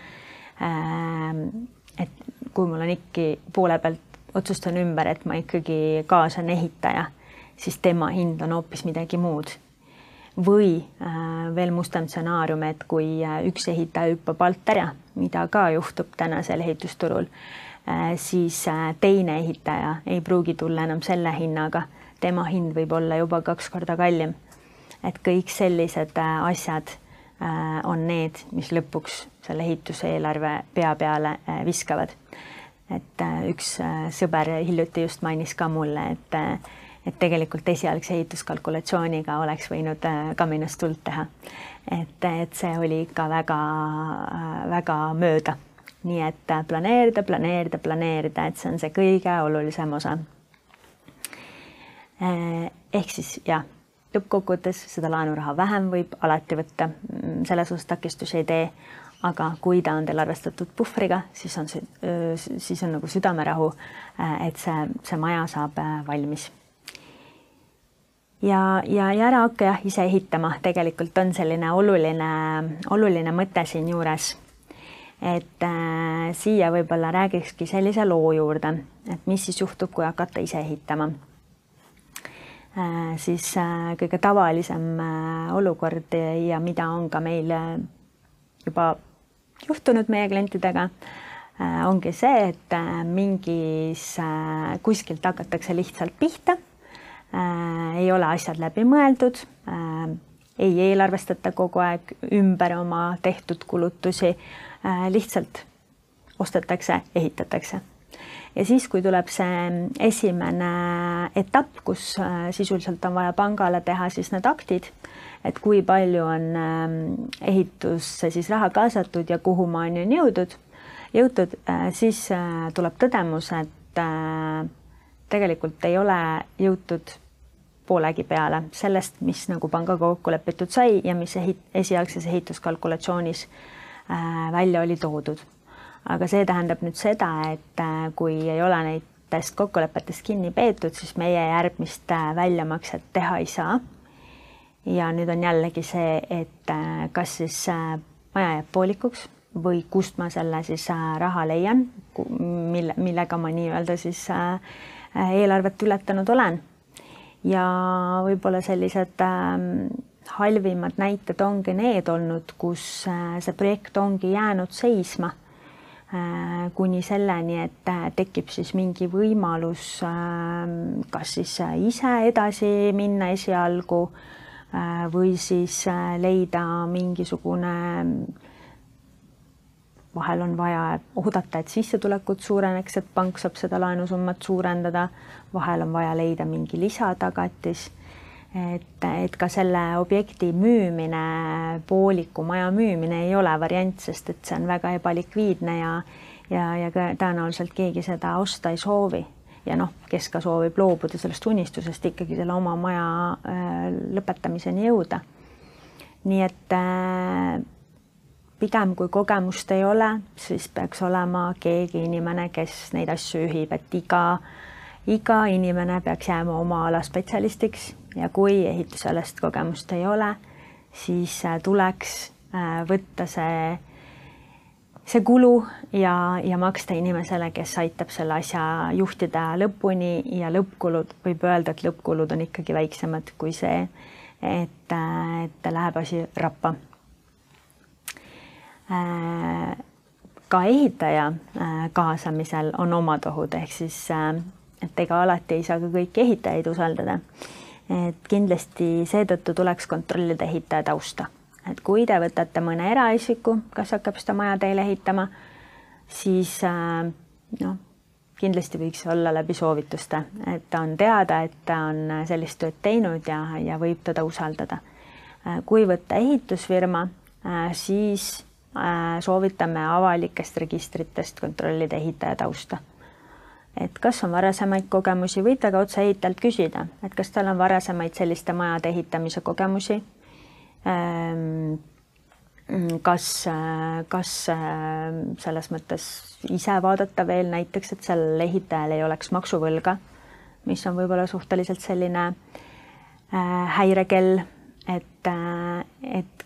Et kui mul on ikka poole pealt otsustan ümber, et ma ikkagi kaasan ehitaja, siis tema hind on hoopis midagi muud. Või veel mustem stsenaarium, et kui üks ehitaja hüppab alt ära, mida ka juhtub tänasel ehitusturul, siis teine ehitaja ei pruugi tulla enam selle hinnaga. Tema hind võib olla juba 2 korda kallim. Et kõik sellised asjad on need, mis lõpuks selle ehituseelarve pea peale viskavad. Et üks sõber hiljuti just mainis ka mulle, et tegelikult esialgse ehituskalkulatsiooniga oleks võinud kaminast tuld teha. Et see oli ikka väga mööda. Nii et planeerida, et see on see kõige olulisem osa. Ehk siis lõppkokkuvõttes seda laenuraha vähem võib alati võtta, selles osas takistusi ei tee, aga kui ta on teil arvestatud puhvriga, siis on nagu südamerahu, et see maja saab valmis. Ja ära hakka ise ehitama, tegelikult on selline oluline mõte siin juures. Et siia võib-olla räägikski sellise loo juurde, et mis siis juhtub, kui hakata ise ehitama. Siis kõige tavalisem olukord ja mida on ka meil juba juhtunud meie klientidega, ongi see, et kuskilt hakatakse lihtsalt pihta. ei ole asjad läbi mõeldud, ei eelarvestata kogu aeg ümber oma tehtud kulutusi, lihtsalt ostetakse, ehitatakse. Ja siis, kui tuleb see esimene etapp, kus sisuliselt on vaja pangale teha siis need aktid, et kui palju on ehitusse siis raha kaasatud ja kuhumaani on jõutud, siis tuleb tõdemus, et tegelikult ei ole jõutud poolegi peale sellest, mis nagu pangaga kokku lepitud sai ja mis esialgses ehituskalkulatsioonis välja oli toodud. Aga see tähendab nüüd seda, et kui ei ole neitest kokkulepetest kinni peetud, siis meie järgmist väljamakset teha ei saa. Ja nüüd on jällegi see, et kas siis maja jääb poolikuks või kust ma selle siis raha leian, millega ma nii-öelda siis eelarvet ületanud olen. Ja võib-olla sellised halvimad näited ongi need olnud, kus see projekt ongi jäänud seisma kuni selleni, et tekib siis mingi võimalus kas siis ise edasi minna esialgu või siis leida mingisugune, vahel on vaja oodata, et sissetulekud suureneks, et pank saab seda laenusummat suurendada, vahel on vaja leida mingi lisatagatis. Et ka selle objekti müümine, pooliku maja müümine ei ole variant, sest et see on väga ebalikviidne ja tõenäoliselt keegi seda osta ei soovi. Ja kes ka soovib loobuda sellest unistusest ikkagi selle oma maja lõpetamiseni jõuda. Nii et pigem kui kogemust ei ole, siis peaks olema keegi inimene, kes neid asju juhib, et iga inimene peaks jääma oma ala spetsialistiks ja kui ehitusalast kogemust ei ole, siis tuleks võtta see kulu ja maksta inimesele, kes aitab selle asja juhtida lõpuni ja lõppkulud, võib öelda, et lõppkulud on ikkagi väiksemad kui see, et läheb asi rappa. Ka ehitaja kaasamisel on omad ohud, ehk siis et ega alati ei saa ka kõiki ehitajaid usaldada. Et kindlasti seetõttu tuleks kontrollida ehitaja tausta. Et kui te võtate mõne eraisiku, kas hakkab seda maja teile ehitama, siis kindlasti võiks olla läbi soovituste, et ta on teada, et ta on sellist tööd teinud ja võib teda usaldada. Kui võtta ehitusfirma, siis soovitame avalikest registritest kontrollida ehitaja tausta. Et kas on varasemaid kogemusi, võite ka otse ehitajalt küsida, et kas tal on varasemaid selliste majade ehitamise kogemusi, kas selles mõttes ise vaadata veel näiteks, et sellel ehitajal ei oleks maksuvõlga, mis on võib-olla suhteliselt selline häirekell, et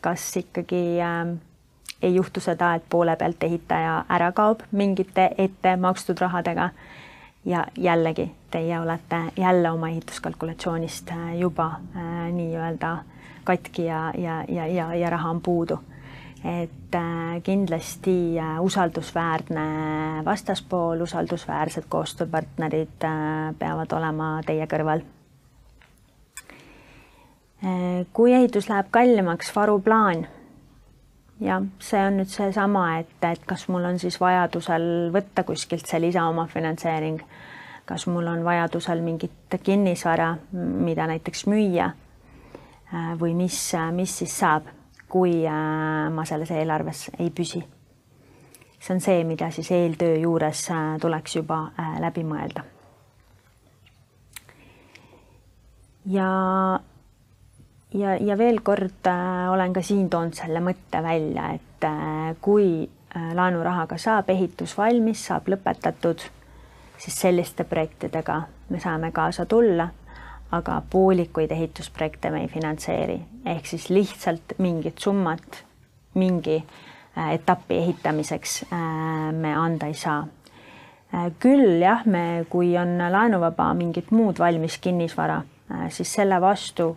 kas ikkagi ei juhtu seda, et poole pealt ehitaja ära kaob mingite ette makstud rahadega ja jällegi teie olete jälle oma ehituskalkulatsioonist juba nii-öelda katki ja raha on puudu. Et kindlasti usaldusväärne vastaspool, usaldusväärsed koostööpartnerid peavad olema teie kõrval. Kui ehitus läheb kallimaks, varuplaan. Ja see on nüüd see sama, et kas mul on siis vajadusel võtta kuskilt see lisa oma finantseering, kas mul on vajadusel mingit kinnisvara, mida näiteks müüa või mis siis saab, kui ma selles eelarves ei püsi. See on see, mida siis eeltöö juures tuleks juba läbi mõelda. Ja veel kord olen ka siin toonud selle mõtte välja, et kui laenurahaga saab ehitus valmis, saab lõpetatud, siis selliste projektidega me saame kaasa tulla, aga poolikuid ehitusprojekte me ei finantseeri. Ehk siis lihtsalt mingit summat mingi etapi ehitamiseks me anda ei saa. Küll jah, kui on laenuvaba mingit muud valmis kinnisvara, siis selle vastu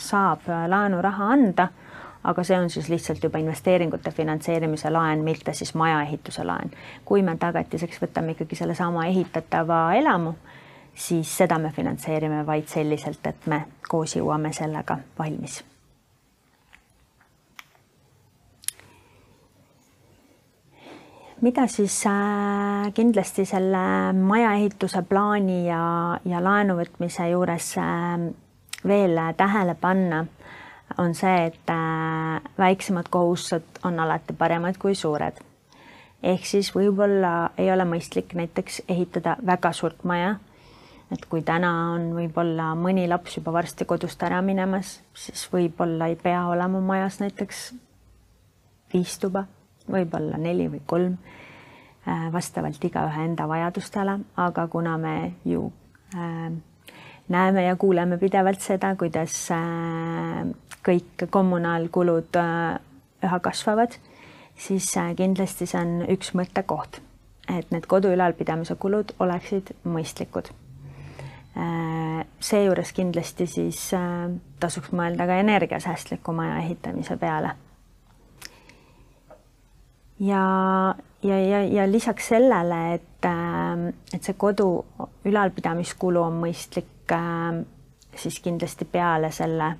saab laenuraha anda, aga see on siis lihtsalt juba investeeringute finantseerimise laen, mitte siis majaehituse laen. Kui me tagatiseks võtame ikkagi selle sama ehitatava elamu, siis seda me finantseerime vaid selliselt, et me koos jõuame sellega valmis. Mida siis kindlasti selle majaehituse plaani ja laenu võtmise juures veel tähele panna, on see, et väiksemad kohustused on alati paremad kui suured. Ehk siis võib-olla ei ole mõistlik näiteks ehitada väga suurt maja, et kui täna on võib-olla mõni laps juba varsti kodust ära minemas, siis võib-olla ei pea olema majas näiteks 5 tuba, võib-olla 4 või 3, vastavalt igaühe enda vajadustele, aga kuna me ju näeme ja kuuleme pidevalt seda, kuidas kõik kommunaalkulud üha kasvavad, siis kindlasti see on üks mõttekoht, et need kodu ülalpidamise kulud oleksid mõistlikud. Seejuures kindlasti siis tasuks mõelda ka energiasäästliku maja ehitamise peale. Ja lisaks sellele, et see kodu ülalpidamiskulu on mõistlik, siis kindlasti peale selle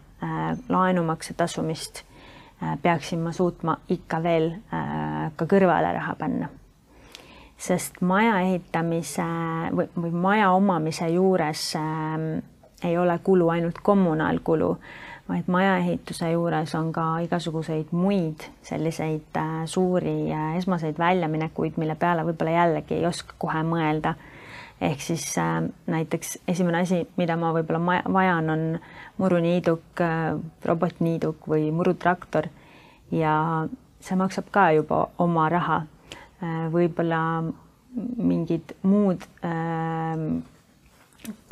laenumakse tasumist peaksin ma suutma ikka veel ka kõrvale raha panna. Sest maja ehitamise või maja omamise juures ei ole kulu ainult kommunaalkulu, vaid majaehituse juures on ka igasuguseid muid selliseid suuri esmaseid väljaminekuid, mille peale võib-olla jällegi ei oska kohe mõelda. Ehk siis näiteks esimene asi, mida ma võib-olla vajan, on muruniiduk, robotniiduk või murutraktor ja see maksab ka juba oma raha. Võib-olla mingid muud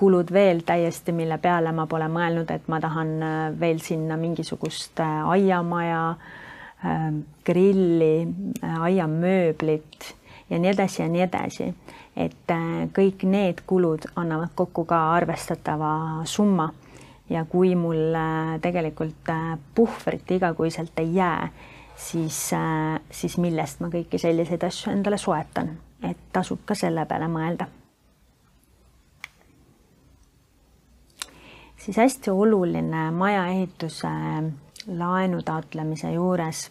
kulud veel täiesti, mille peale ma pole mõelnud, et ma tahan veel sinna mingisugust aiamaja, grilli, aiamööblit ja nii edasi ja nii edasi. Et kõik need kulud annavad kokku ka arvestatava summa ja kui mul tegelikult puhvrit igakuiselt ei jää, siis millest ma kõiki selliseid asju endale soetan, et tasub ka selle peale mõelda. Siis hästi oluline majaehituse laenu taotlemise juures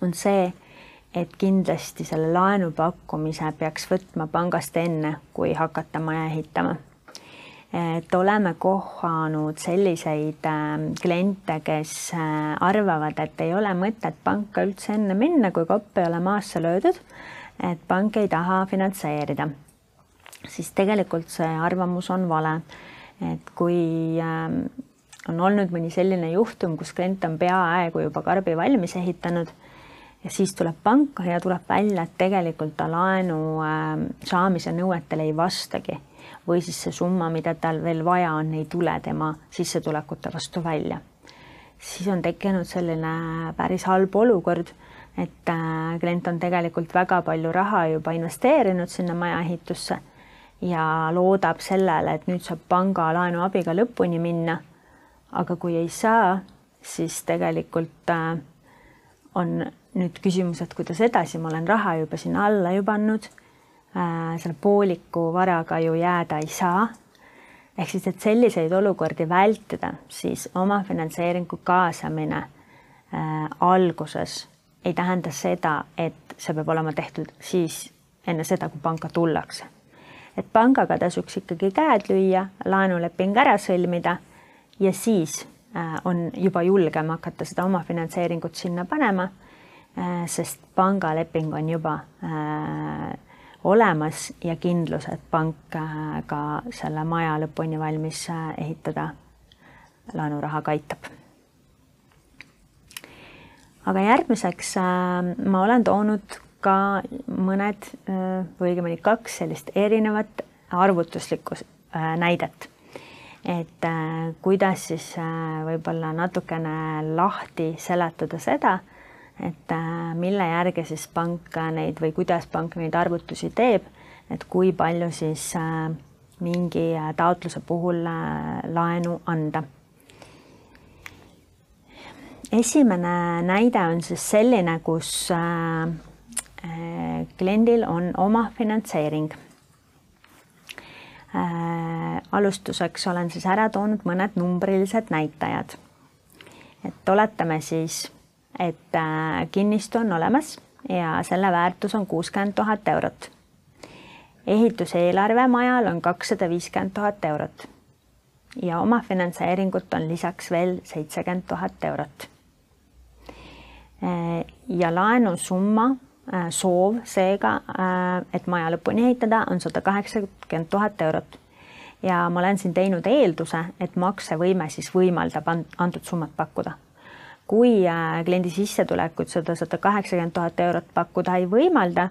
on see, et kindlasti selle laenu pakkumise peaks võtma pangast enne, kui hakata maja ehitama. Et oleme kohanud selliseid kliente, kes arvavad, et ei ole mõtet panka üldse enne minna, kui kopp ei ole maasse löödud, et pank ei taha finantseerida. Siis tegelikult see arvamus on vale. Et kui on olnud mõni selline juhtum, kus klient on peaaegu juba karbi valmis ehitanud ja siis tuleb panka ja tuleb välja, et tegelikult ta laenu saamise nõuetele ei vastagi või siis see summa, mida tal veel vaja on, ei tule tema sissetulekute vastu välja. Siis on tekkinud selline päris halb olukord, et klient on tegelikult väga palju raha juba investeerinud sinna majaehitusse ja loodab sellele, et nüüd saab panga laenu abiga lõpuni minna. Aga kui ei saa, siis tegelikult on nüüd küsimus, et kuidas edasi, ma olen raha juba sinna alla ju pannud, selle pooliku varaga ju jääda ei saa. Ehk siis, et selliseid olukordi vältida, siis oma finantseeringu kaasamine alguses ei tähenda seda, et see peab olema tehtud siis enne seda, kui panka tullakse. Et pangaga tasuks ikkagi käed lüüa, laenuleping ära sõlmida ja siis on juba julgem hakata seda oma finantseeringut sinna panema, sest pangaleping on juba olemas ja kindlus, et pank ka selle maja lõpuni valmis ehitada laenurahaga aitab. Aga järgmiseks ma olen toonud ka mõned või õigemini 2 sellist erinevat arvutuslikku näidet. Et kuidas siis võib-olla natukene lahti seletada seda, et mille järgi siis pank neid või kuidas pank neid arvutusi teeb, et kui palju siis mingi taotluse puhul laenu anda. Esimene näide on siis selline, kus kliendil on oma finantseering. Alustuseks olen siis ära toonud mõned numbrilised näitajad. Et oletame siis, et kinnistu on olemas ja selle väärtus on 60 000 eurot. Ehituseelarve majal on 250 000 eurot ja omafinantseeringut on lisaks veel 70 000 eurot. Ja laenusumma soov seega, et maja lõpuni ehitada, on 180 000 eurot. Ja ma olen siin teinud eelduse, et maksevõime siis võimaldab antud summat pakkuda. Kui kliendi sissetulekud seda 180 000 eurot pakkuda ei võimalda,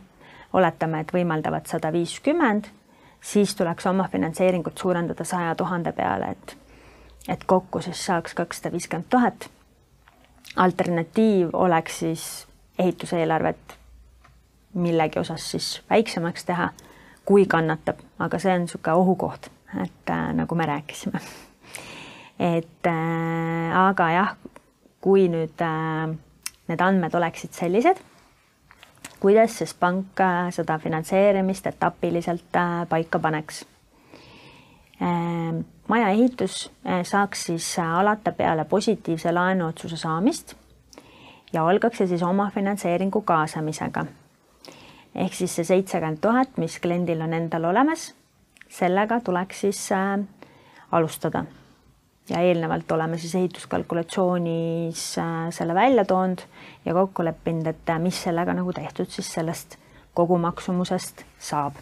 oletame, et võimaldavad 150, siis tuleks omafinantseeringut suurendada 100 000 peale, et kokku siis saaks 250 000. Alternatiiv oleks siis ehituseelarvet millegi osas siis väiksemaks teha, kui kannatab, aga see on niisugune ohukoht, et nagu me rääkisime. Aga jah, kui nüüd need andmed oleksid sellised, kuidas siis pank seda finantseerimist etapiliselt paika paneks. Maja ehitus saaks siis alata peale positiivse laenuotsuse saamist ja algaks see siis omafinantseeringu kaasamisega. Ehk siis see 70 000, mis kliendil on endal olemas, sellega tuleks siis alustada. Ja eelnevalt oleme siis ehituskalkulatsioonis selle välja toonud ja kokku leppinud, et mis sellega nagu tehtud siis sellest kogumaksumusest saab.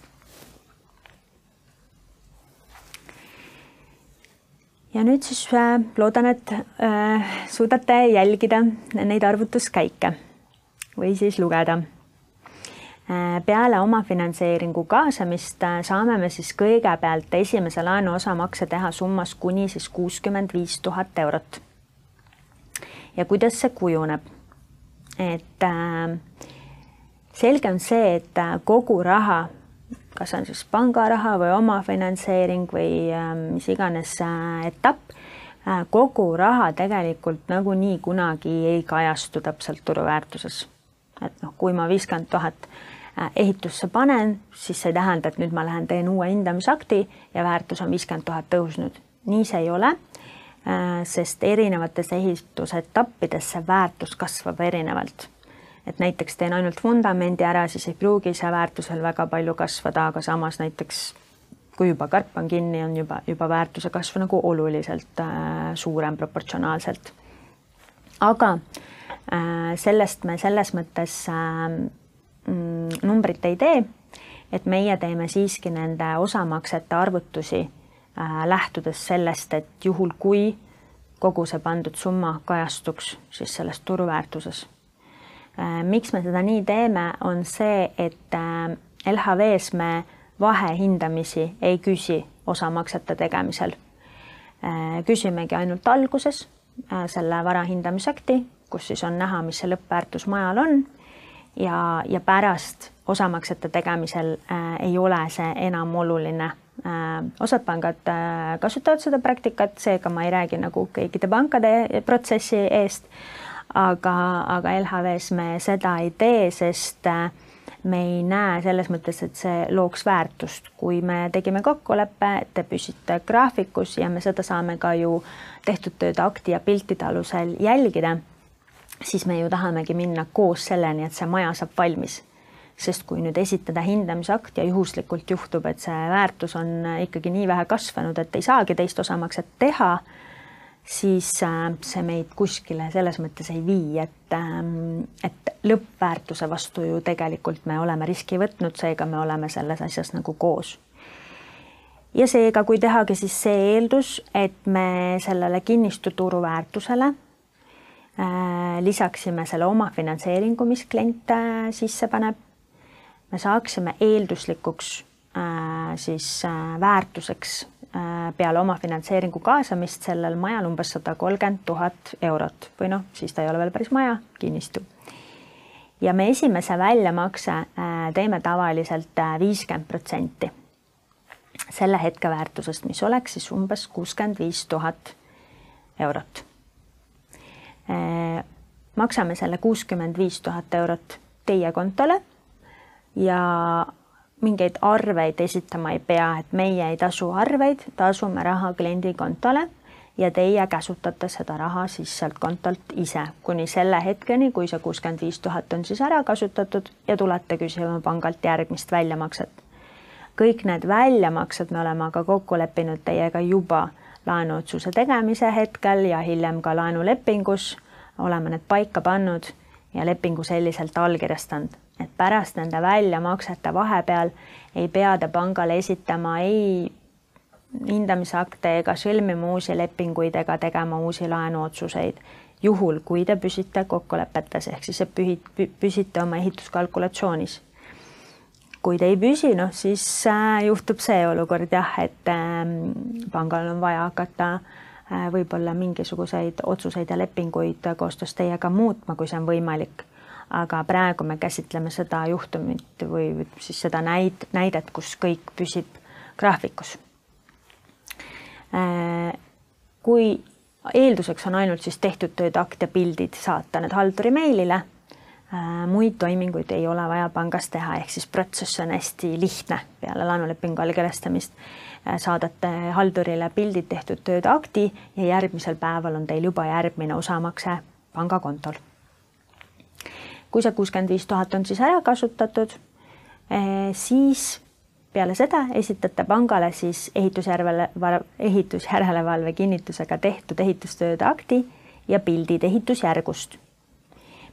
Ja nüüd siis loodan, et suudate jälgida neid arvutuskäike või siis lugeda. Peale omafinantseeringu kaasamist saame me siis kõigepealt esimese laenu osamakse teha summas kuni siis 65 000 eurot. Ja kuidas see kujuneb? Et selge on see, et kogu raha, kas on siis pangaraha või omafinantseering või mis iganes etapp, kogu raha tegelikult nagunii kunagi ei kajastu täpselt turuväärtuses. Et kui ma 50 000 ehitusse panen, siis see tähenda, et nüüd ma lähen teen uue hindamisakti ja väärtus on 50 000 tõusnud. Nii see ei ole, sest erinevates ehitusetappides see väärtus kasvab erinevalt. Et näiteks teen ainult vundamendi ära, siis ei pruugi see väärtusel väga palju kasvada, aga samas näiteks kui juba karp on kinni, on juba väärtuse kasv nagu oluliselt suurem proportsionaalselt. Aga sellest me selles mõttes numbrit ei tee, et meie teeme siiski nende osamaksete arvutusi lähtudes sellest, et juhul kui kogu see pandud summa kajastuks siis selles turuväärtuses. Miks me seda nii teeme, on see, et LHV-s me vahehindamisi ei küsi osamaksete tegemisel. Küsimegi ainult alguses selle varahindamisakti, kus siis on näha, mis see lõppväärtus majal on ja pärast osamaksete tegemisel ei ole see enam oluline. Osad pangad kasutavad seda praktikat, seega ma ei räägi nagu kõikide pankade protsessi eest, aga LHV-s me seda ei tee, sest me ei näe selles mõttes, et see looks väärtust. Kui me tegime kokkuleppe, et te püsite graafikus ja me seda saame ka ju tehtud tööd akti ja piltide alusel jälgida, siis me ju tahamegi minna koos selleni, et see maja saab valmis. Sest kui nüüd esitada hindamisakt ja juhuslikult juhtub, et see väärtus on ikkagi nii vähe kasvanud, et ei saagi teist osamakset teha, siis see meid kuskile selles mõttes ei vii, et lõppväärtuse vastu ju tegelikult me oleme riski võtnud, seega me oleme selles asjas nagu koos. Ja seega, kui tehagi siis see eeldus, et me sellele kinnistu turuväärtusele lisaksime selle omafinantseeringu, mis klient sisse paneb, me saaksime eelduslikuks siis väärtuseks peale omafinantseeringu kaasamist sellel majal umbes 130 000 eurot või siis ta ei ole veel päris maja, kinnistu. Ja me esimese väljamakse teeme tavaliselt 50% selle hetkeväärtusest, mis oleks siis umbes 65 000 eurot. Maksame selle 65 000 eurot teie kontole ja mingeid arveid esitama ei pea, et meie ei tasu arveid, tasume raha kliendi kontole ja teie käsutate seda raha siis sealt kontolt ise kuni selle hetkeni, kui see 65 000 on siis ära kasutatud ja tulete küsima pangalt järgmist väljamakset. Kõik need väljamaksed me oleme aga kokku leppinud teiega juba laenuotsuse tegemise hetkel ja hiljem ka laenulepingus oleme need paika pannud ja lepingu selliselt allkirjastanud, et pärast nende väljamaksete vahepeal ei pea te pangale esitama ei hindamisakte ega sõlmima uusi lepinguid ega tegema uusi laenuotsuseid, juhul kui te püsite kokkulepetes, ehk siis püsite oma ehituskalkulatsioonis. Kui te ei püsi, siis juhtub see olukord jah, et pangal on vaja hakata võib-olla mingisuguseid otsuseid ja lepinguid koostöös teiega muutma, kui see on võimalik. Aga praegu me käsitleme seda juhtumit või siis seda näidet, kus kõik püsib graafikus. Kui eelduseks on ainult siis tehtud tööd, akt ja pildid saata need halduri meilile, muid toiminguid ei ole vaja pangas teha, ehk siis protsess on hästi lihtne peale laenulepingu allkirjastamist. Saadate haldurile pildid tehtud tööd akti ja järgmisel päeval on teil juba järgmine osamakse pangakontol. Kui see 65 000 on siis ära kasutatud, siis peale seda esitate pangale siis ehitusjärelevalve kinnitusega tehtud ehitustööde akti ja pildid ehitusjärgust.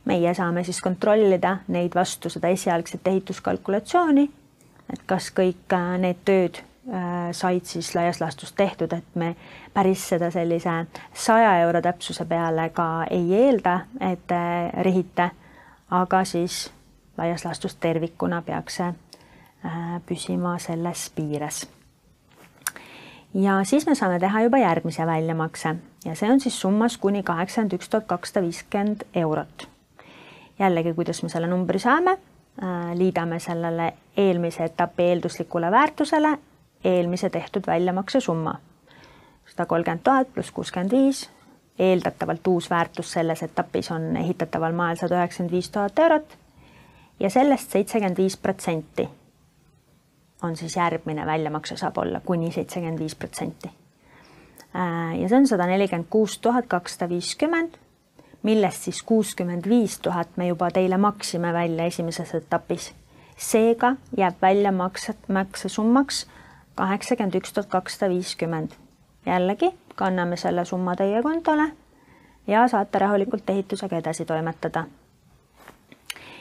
Meie saame siis kontrollida neid vastu seda esialgset ehituskalkulatsiooni, et kas kõik need tööd said siis laias laastus tehtud, et me päris seda sellise 100 euro täpsuse peale ka ei eelda, et rihite, aga siis laias laastus tervikuna peaks see püsima selles piires. Ja siis me saame teha juba järgmise väljamakse ja see on siis summas kuni 81 250 eurot. Jällegi, kuidas me selle numbri saame, liidame sellele eelmise etapi eelduslikule väärtusele eelmise tehtud väljamakse summa. 130 000 pluss 65, eeldatavalt uus väärtus selles etapis on ehitataval maal 195 000 eurot ja sellest 75% on siis järgmine väljamakse saab olla kuni 75%. Ja see on 146 250, millest siis 65 000 me juba teile maksime välja esimeses etapis. Seega jääb väljamakse summaks 81 250. Jällegi kanname selle summa teie kontole ja saate rahulikult ehitusega edasi toimetada.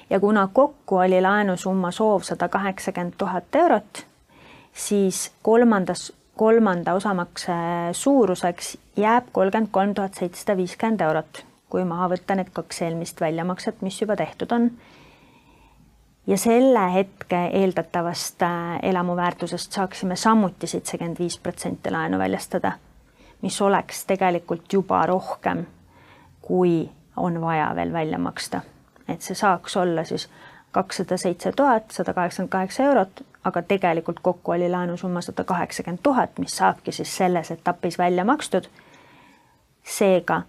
Ja kuna kokku oli laenusumma soov 180 000 eurot, siis kolmanda osamakse suuruseks jääb 33 750 eurot, kui maha võtta need 2 eelmist väljamakset, mis juba tehtud on. Ja selle hetke eeldatavast elamuväärtusest saaksime samuti 75% laenu väljastada, mis oleks tegelikult juba rohkem, kui on vaja veel välja maksta. Et see saaks olla siis 207 188 eurot, aga tegelikult kokku oli laenusumma 180 000, mis saabki siis selles etapis välja makstud. Seega,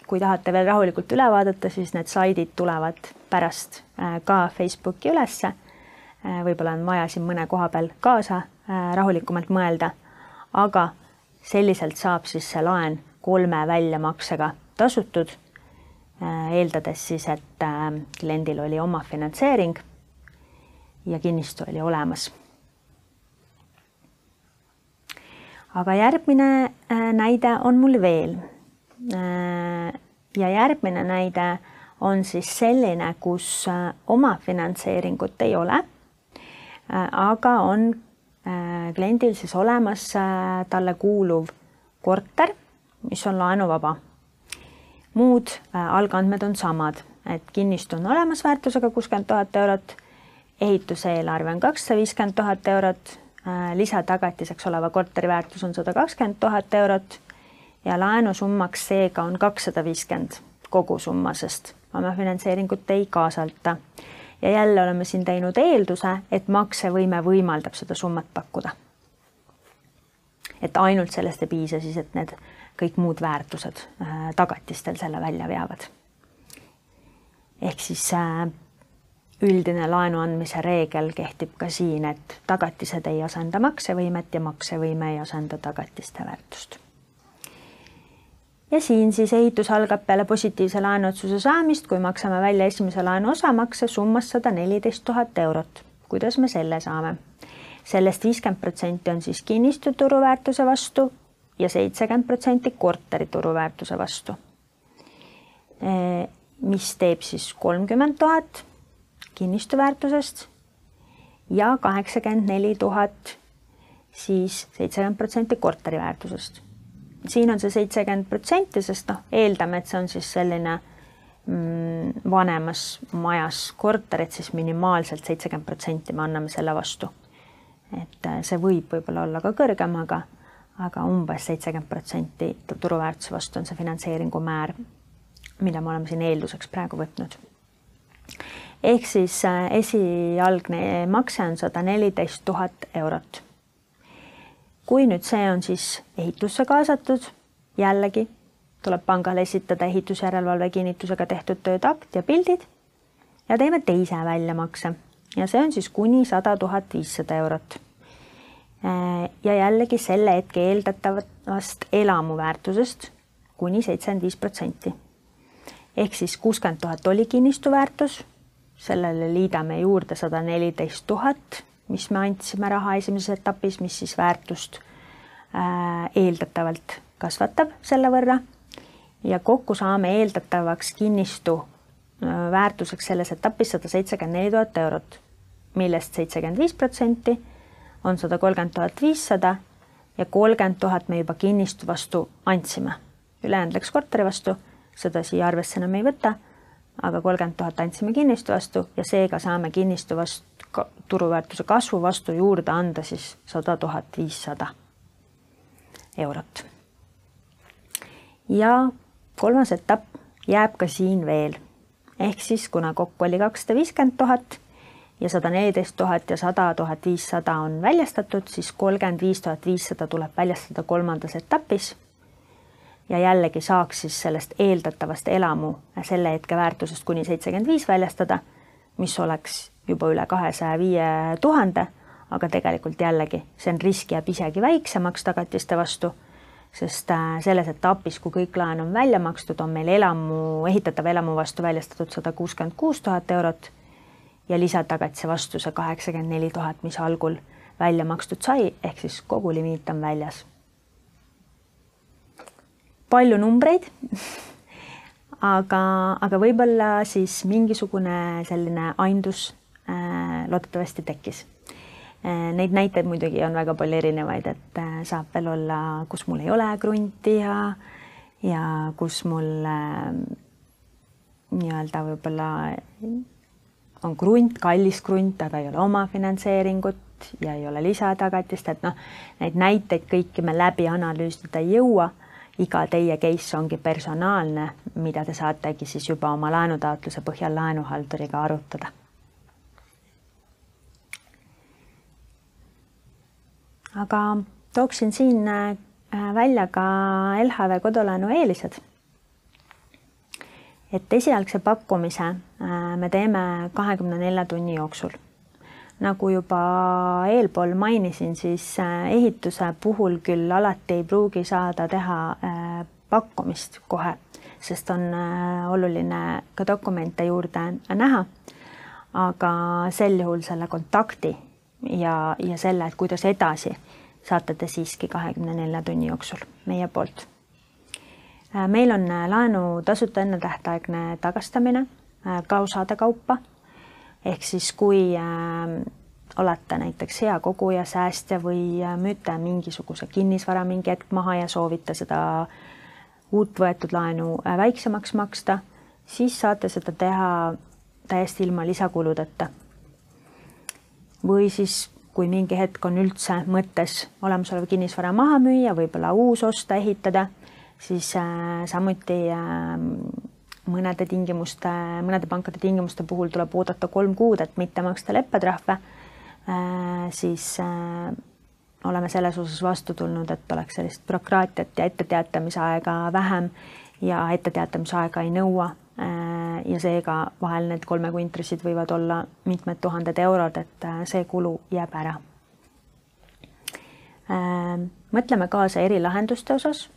kui tahate veel rahulikult üle vaadata, siis need slaidid tulevad pärast ka Facebooki ülesse. Võib-olla on vaja siin mõne koha peal kaasa rahulikumalt mõelda, aga selliselt saab siis see laen 3 väljamaksega tasutud, eeldades siis, et kliendil oli oma finantseering ja kinnistu oli olemas. Aga järgmine näide on mul veel. Ja järgmine näide on siis selline, kus oma finantseeringut ei ole, aga on kliendil siis olemas talle kuuluv korter, mis on laenuvaba. Muud algandmed on samad, et kinnistu on olemas väärtusega 60 000 eurot, ehituseelarve on 250 000 eurot, lisatagatiseks oleva korteri väärtus on 120 000 eurot ja laenusummaks seega on 250 kogu summa, sest oma finantseeringut ei kaasalta. Ja jälle oleme siin teinud eelduse, et maksevõime võimaldab seda summat pakkuda. Et ainult sellest ei piisa siis, et need kõik muud väärtused tagatistel selle välja veavad. Ehk siis üldine laenu andmise reegel kehtib ka siin, et tagatised ei asenda maksevõimet ja maksevõime ei asenda tagatiste väärtust. Ja siin siis ehitus algab peale positiivse laenuotsuse saamist, kui maksame välja esimese laenu osamakse summas 114 000 eurot. Kuidas me selle saame? Sellest 50% on siis kinnistu turuväärtuse vastu ja 70% korteri turuväärtuse vastu, mis teeb siis 30 000 kinnistu väärtusest ja 84 000 siis 70% korteri väärtusest. Siin on see 70%, sest eeldame, et see on siis selline vanemas majas korterit, siis minimaalselt 70% me anname selle vastu. Et see võib võib-olla olla ka kõrgem, aga umbes 70% turuväärtuse vastu on see finantseeringu määr, mida me oleme siin eelduseks praegu võtnud. Ehk siis esialgne makse on 114 000 eurot. Kui nüüd see on siis ehitusse kaasatud, jällegi tuleb pangale esitada ehitusjärelevalve kinnitusega tehtud tööd akt ja pildid ja teeme teise väljamakse ja see on siis kuni 100 500 eurot. Ja jällegi selle hetke eeldatavast elamu väärtusest kuni 75%. Ehk siis 60 000 oli kinnistu väärtus, sellele liidame juurde 114 000, mis me andsime raha esimeses etapis, mis siis väärtust eeldatavalt kasvatab selle võrra ja kokku saame eeldatavaks kinnistu väärtuseks selles etapis 174 000 eurot, millest 75% on 130 500 ja 30 000 me juba kinnistu vastu andsime. Ülejäänud läks korteri vastu, seda siia arvesse enam ei võta, aga 30 000 andsime kinnistu vastu ja seega saame kinnistu vastu turuväärtuse kasvu vastu juurde anda siis 100 500 eurot. Ja kolmas etapp jääb ka siin veel. Ehk siis kuna kokku oli 250 000 ja 114 000 ja 100 500 on väljastatud, siis 35 500 tuleb väljastada kolmandas etapis. Ja jällegi saaks siis sellest eeldatavast elamu selle hetke väärtusest kuni 75 väljastada, mis oleks juba üle 205 000, aga tegelikult jällegi see on risk jääb isegi väiksemaks tagatiste vastu, sest selles etapis, kui kõik laen on välja makstud, on meil ehitatava elamu vastu väljastatud 166 000 eurot ja lisatagatise vastu see 84 000, mis algul välja makstud sai, ehk siis kogu limiit on väljas. Palju numbreid, aga võib-olla siis mingisugune selline aimdus loodetavasti tekkis. Neid näiteid muidugi on väga palju erinevaid, et saab veel olla, kus mul ei ole krunti ja kus mul nii-öelda võib-olla on krunt, kallis krunt, aga ei ole oma finantseeringut ja ei ole lisatagatist, et neid näiteid kõiki me läbi analüüsida ei jõua. Iga teie case ongi personaalne, mida te saategi siis juba oma laenutaotluse põhjal laenuhalduriga arutada. Aga tooksin siin välja ka LHV kodulaenu eelised. Et esialgse pakkumise me teeme 24 tunni jooksul. Nagu juba eelpool mainisin, siis ehituse puhul küll alati ei pruugi saada teha pakkumist kohe, sest on oluline ka dokumente juurde näha, aga sel juhul selle kontakti ja selle, et kuidas edasi, saate te siiski 24 tunni jooksul meie poolt. Meil on laenu tasuta ennetähtaegne tagastamine ka osade kaupa. Ehk siis kui olete näiteks hea koguja, säästja või müüte mingisuguse kinnisvara mingi hetk maha ja soovite seda uut võetud laenu väiksemaks maksta, siis saate seda teha täiesti ilma lisakuludeta. Või siis, kui mingi hetk on üldse mõttes olemasolev kinnisvara maha müüa, võib-olla uus osta, ehitada, siis samuti mõnede pankade tingimuste puhul tuleb oodata 3 kuud, et mitte maksta leppetrahve, siis oleme selles osas vastu tulnud, et oleks sellist bürokraatiat ja etteteatamise aega vähem ja etteteatamise aega ei nõua ja seega vahel need 3 kuu intressid võivad olla mitmed tuhanded eurod, et see kulu jääb ära. Mõtleme kaasa erilahenduste osas.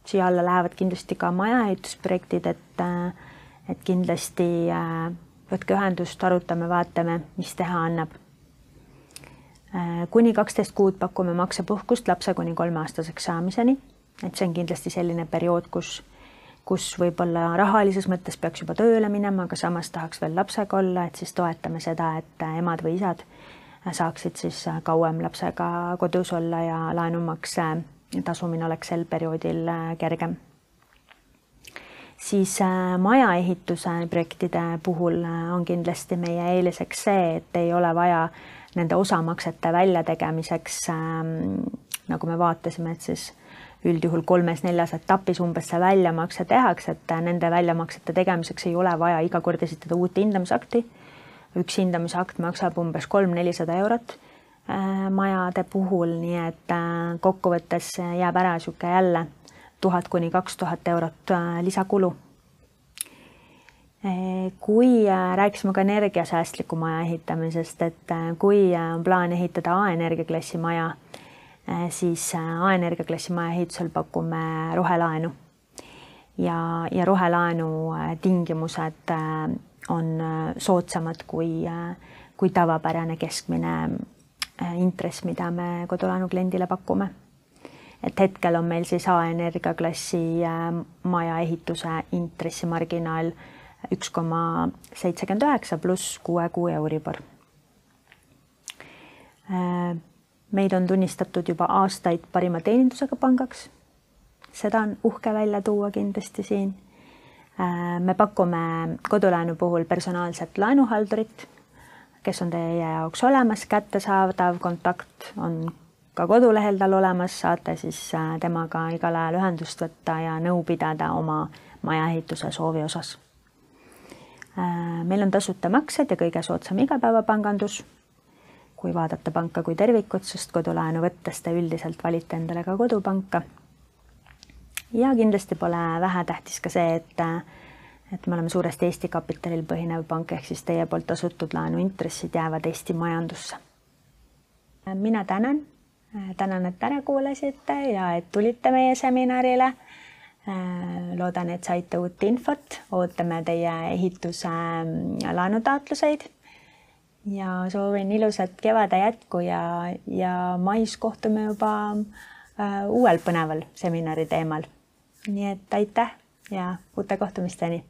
Siia alla lähevad kindlasti ka majaehitusprojektid, et kindlasti võtke ühendust, arutame, vaatame, mis teha annab. Kuni 12 kuud pakume maksepuhkust lapse kuni 3-aastaseks saamiseni. Et see on kindlasti selline periood, kus võib-olla rahalises mõttes peaks juba tööle minema, aga samas tahaks veel lapsega olla, et siis toetame seda, et emad või isad saaksid siis kauem lapsega kodus olla ja laenumakse tasumine oleks sel perioodil kergem. Siis majaehituse projektide puhul on kindlasti meie eeliseks see, et ei ole vaja nende osamaksete väljategemiseks, nagu me vaatasime, et siis üldjuhul 3-4 etapis umbes see väljamakse tehakse, et nende väljamaksete tegemiseks ei ole vaja iga kord esitada uut hindamisakti. Üks hindamisakt maksab umbes 300-400 eurot majade puhul, nii et kokkuvõttes jääb ära siuke jälle 1000 kuni 2000 eurot lisakulu. Kui rääkisime ka energiasäästliku maja ehitamisest, et kui on plaan ehitada A-energiaklassi maja, siis A-energiaklassi maja ehitusel pakume rohelaenu ja rohelaenu tingimused on soodsamad kui tavapärane keskmine intress, mida me kodulaenu kliendile pakume. Et hetkel on meil siis A-energiaklassi maja ehituse intressimarginaal 1,79 pluss 6 kuu Euribor. Meid on tunnistatud juba aastaid parima teenindusega pangaks. Seda on uhke välja tuua kindlasti siin. Me pakume kodulaenu puhul personaalset laenuhaldurit, kes on teie jaoks olemas, kättesaadav, kontakt on ka kodulehel tal olemas, saate siis temaga igal ajal ühendust võtta ja nõu pidada oma majaehituse soovi osas. Meil on tasuta maksed ja kõige soodsam igapäevapangandus, kui vaadata panka kui tervikut, sest kodulaenu võttes te üldiselt valite endale ka kodupanka. Ja kindlasti pole vähetähtis ka see, et me oleme suuresti Eesti kapitalil põhinev pank, ehk siis teie poolt tasutud laenu intressid jäävad Eesti majandusse. Mina tänan, et ära kuulasite ja et tulite meie seminarile. Loodan, et saite uut infot, ootame teie ehituse laenutaatluseid ja soovin ilusat kevade jätku ja mais kohtume juba uuel põneval seminari teemal. Nii et aitäh ja uute kohtumisteni!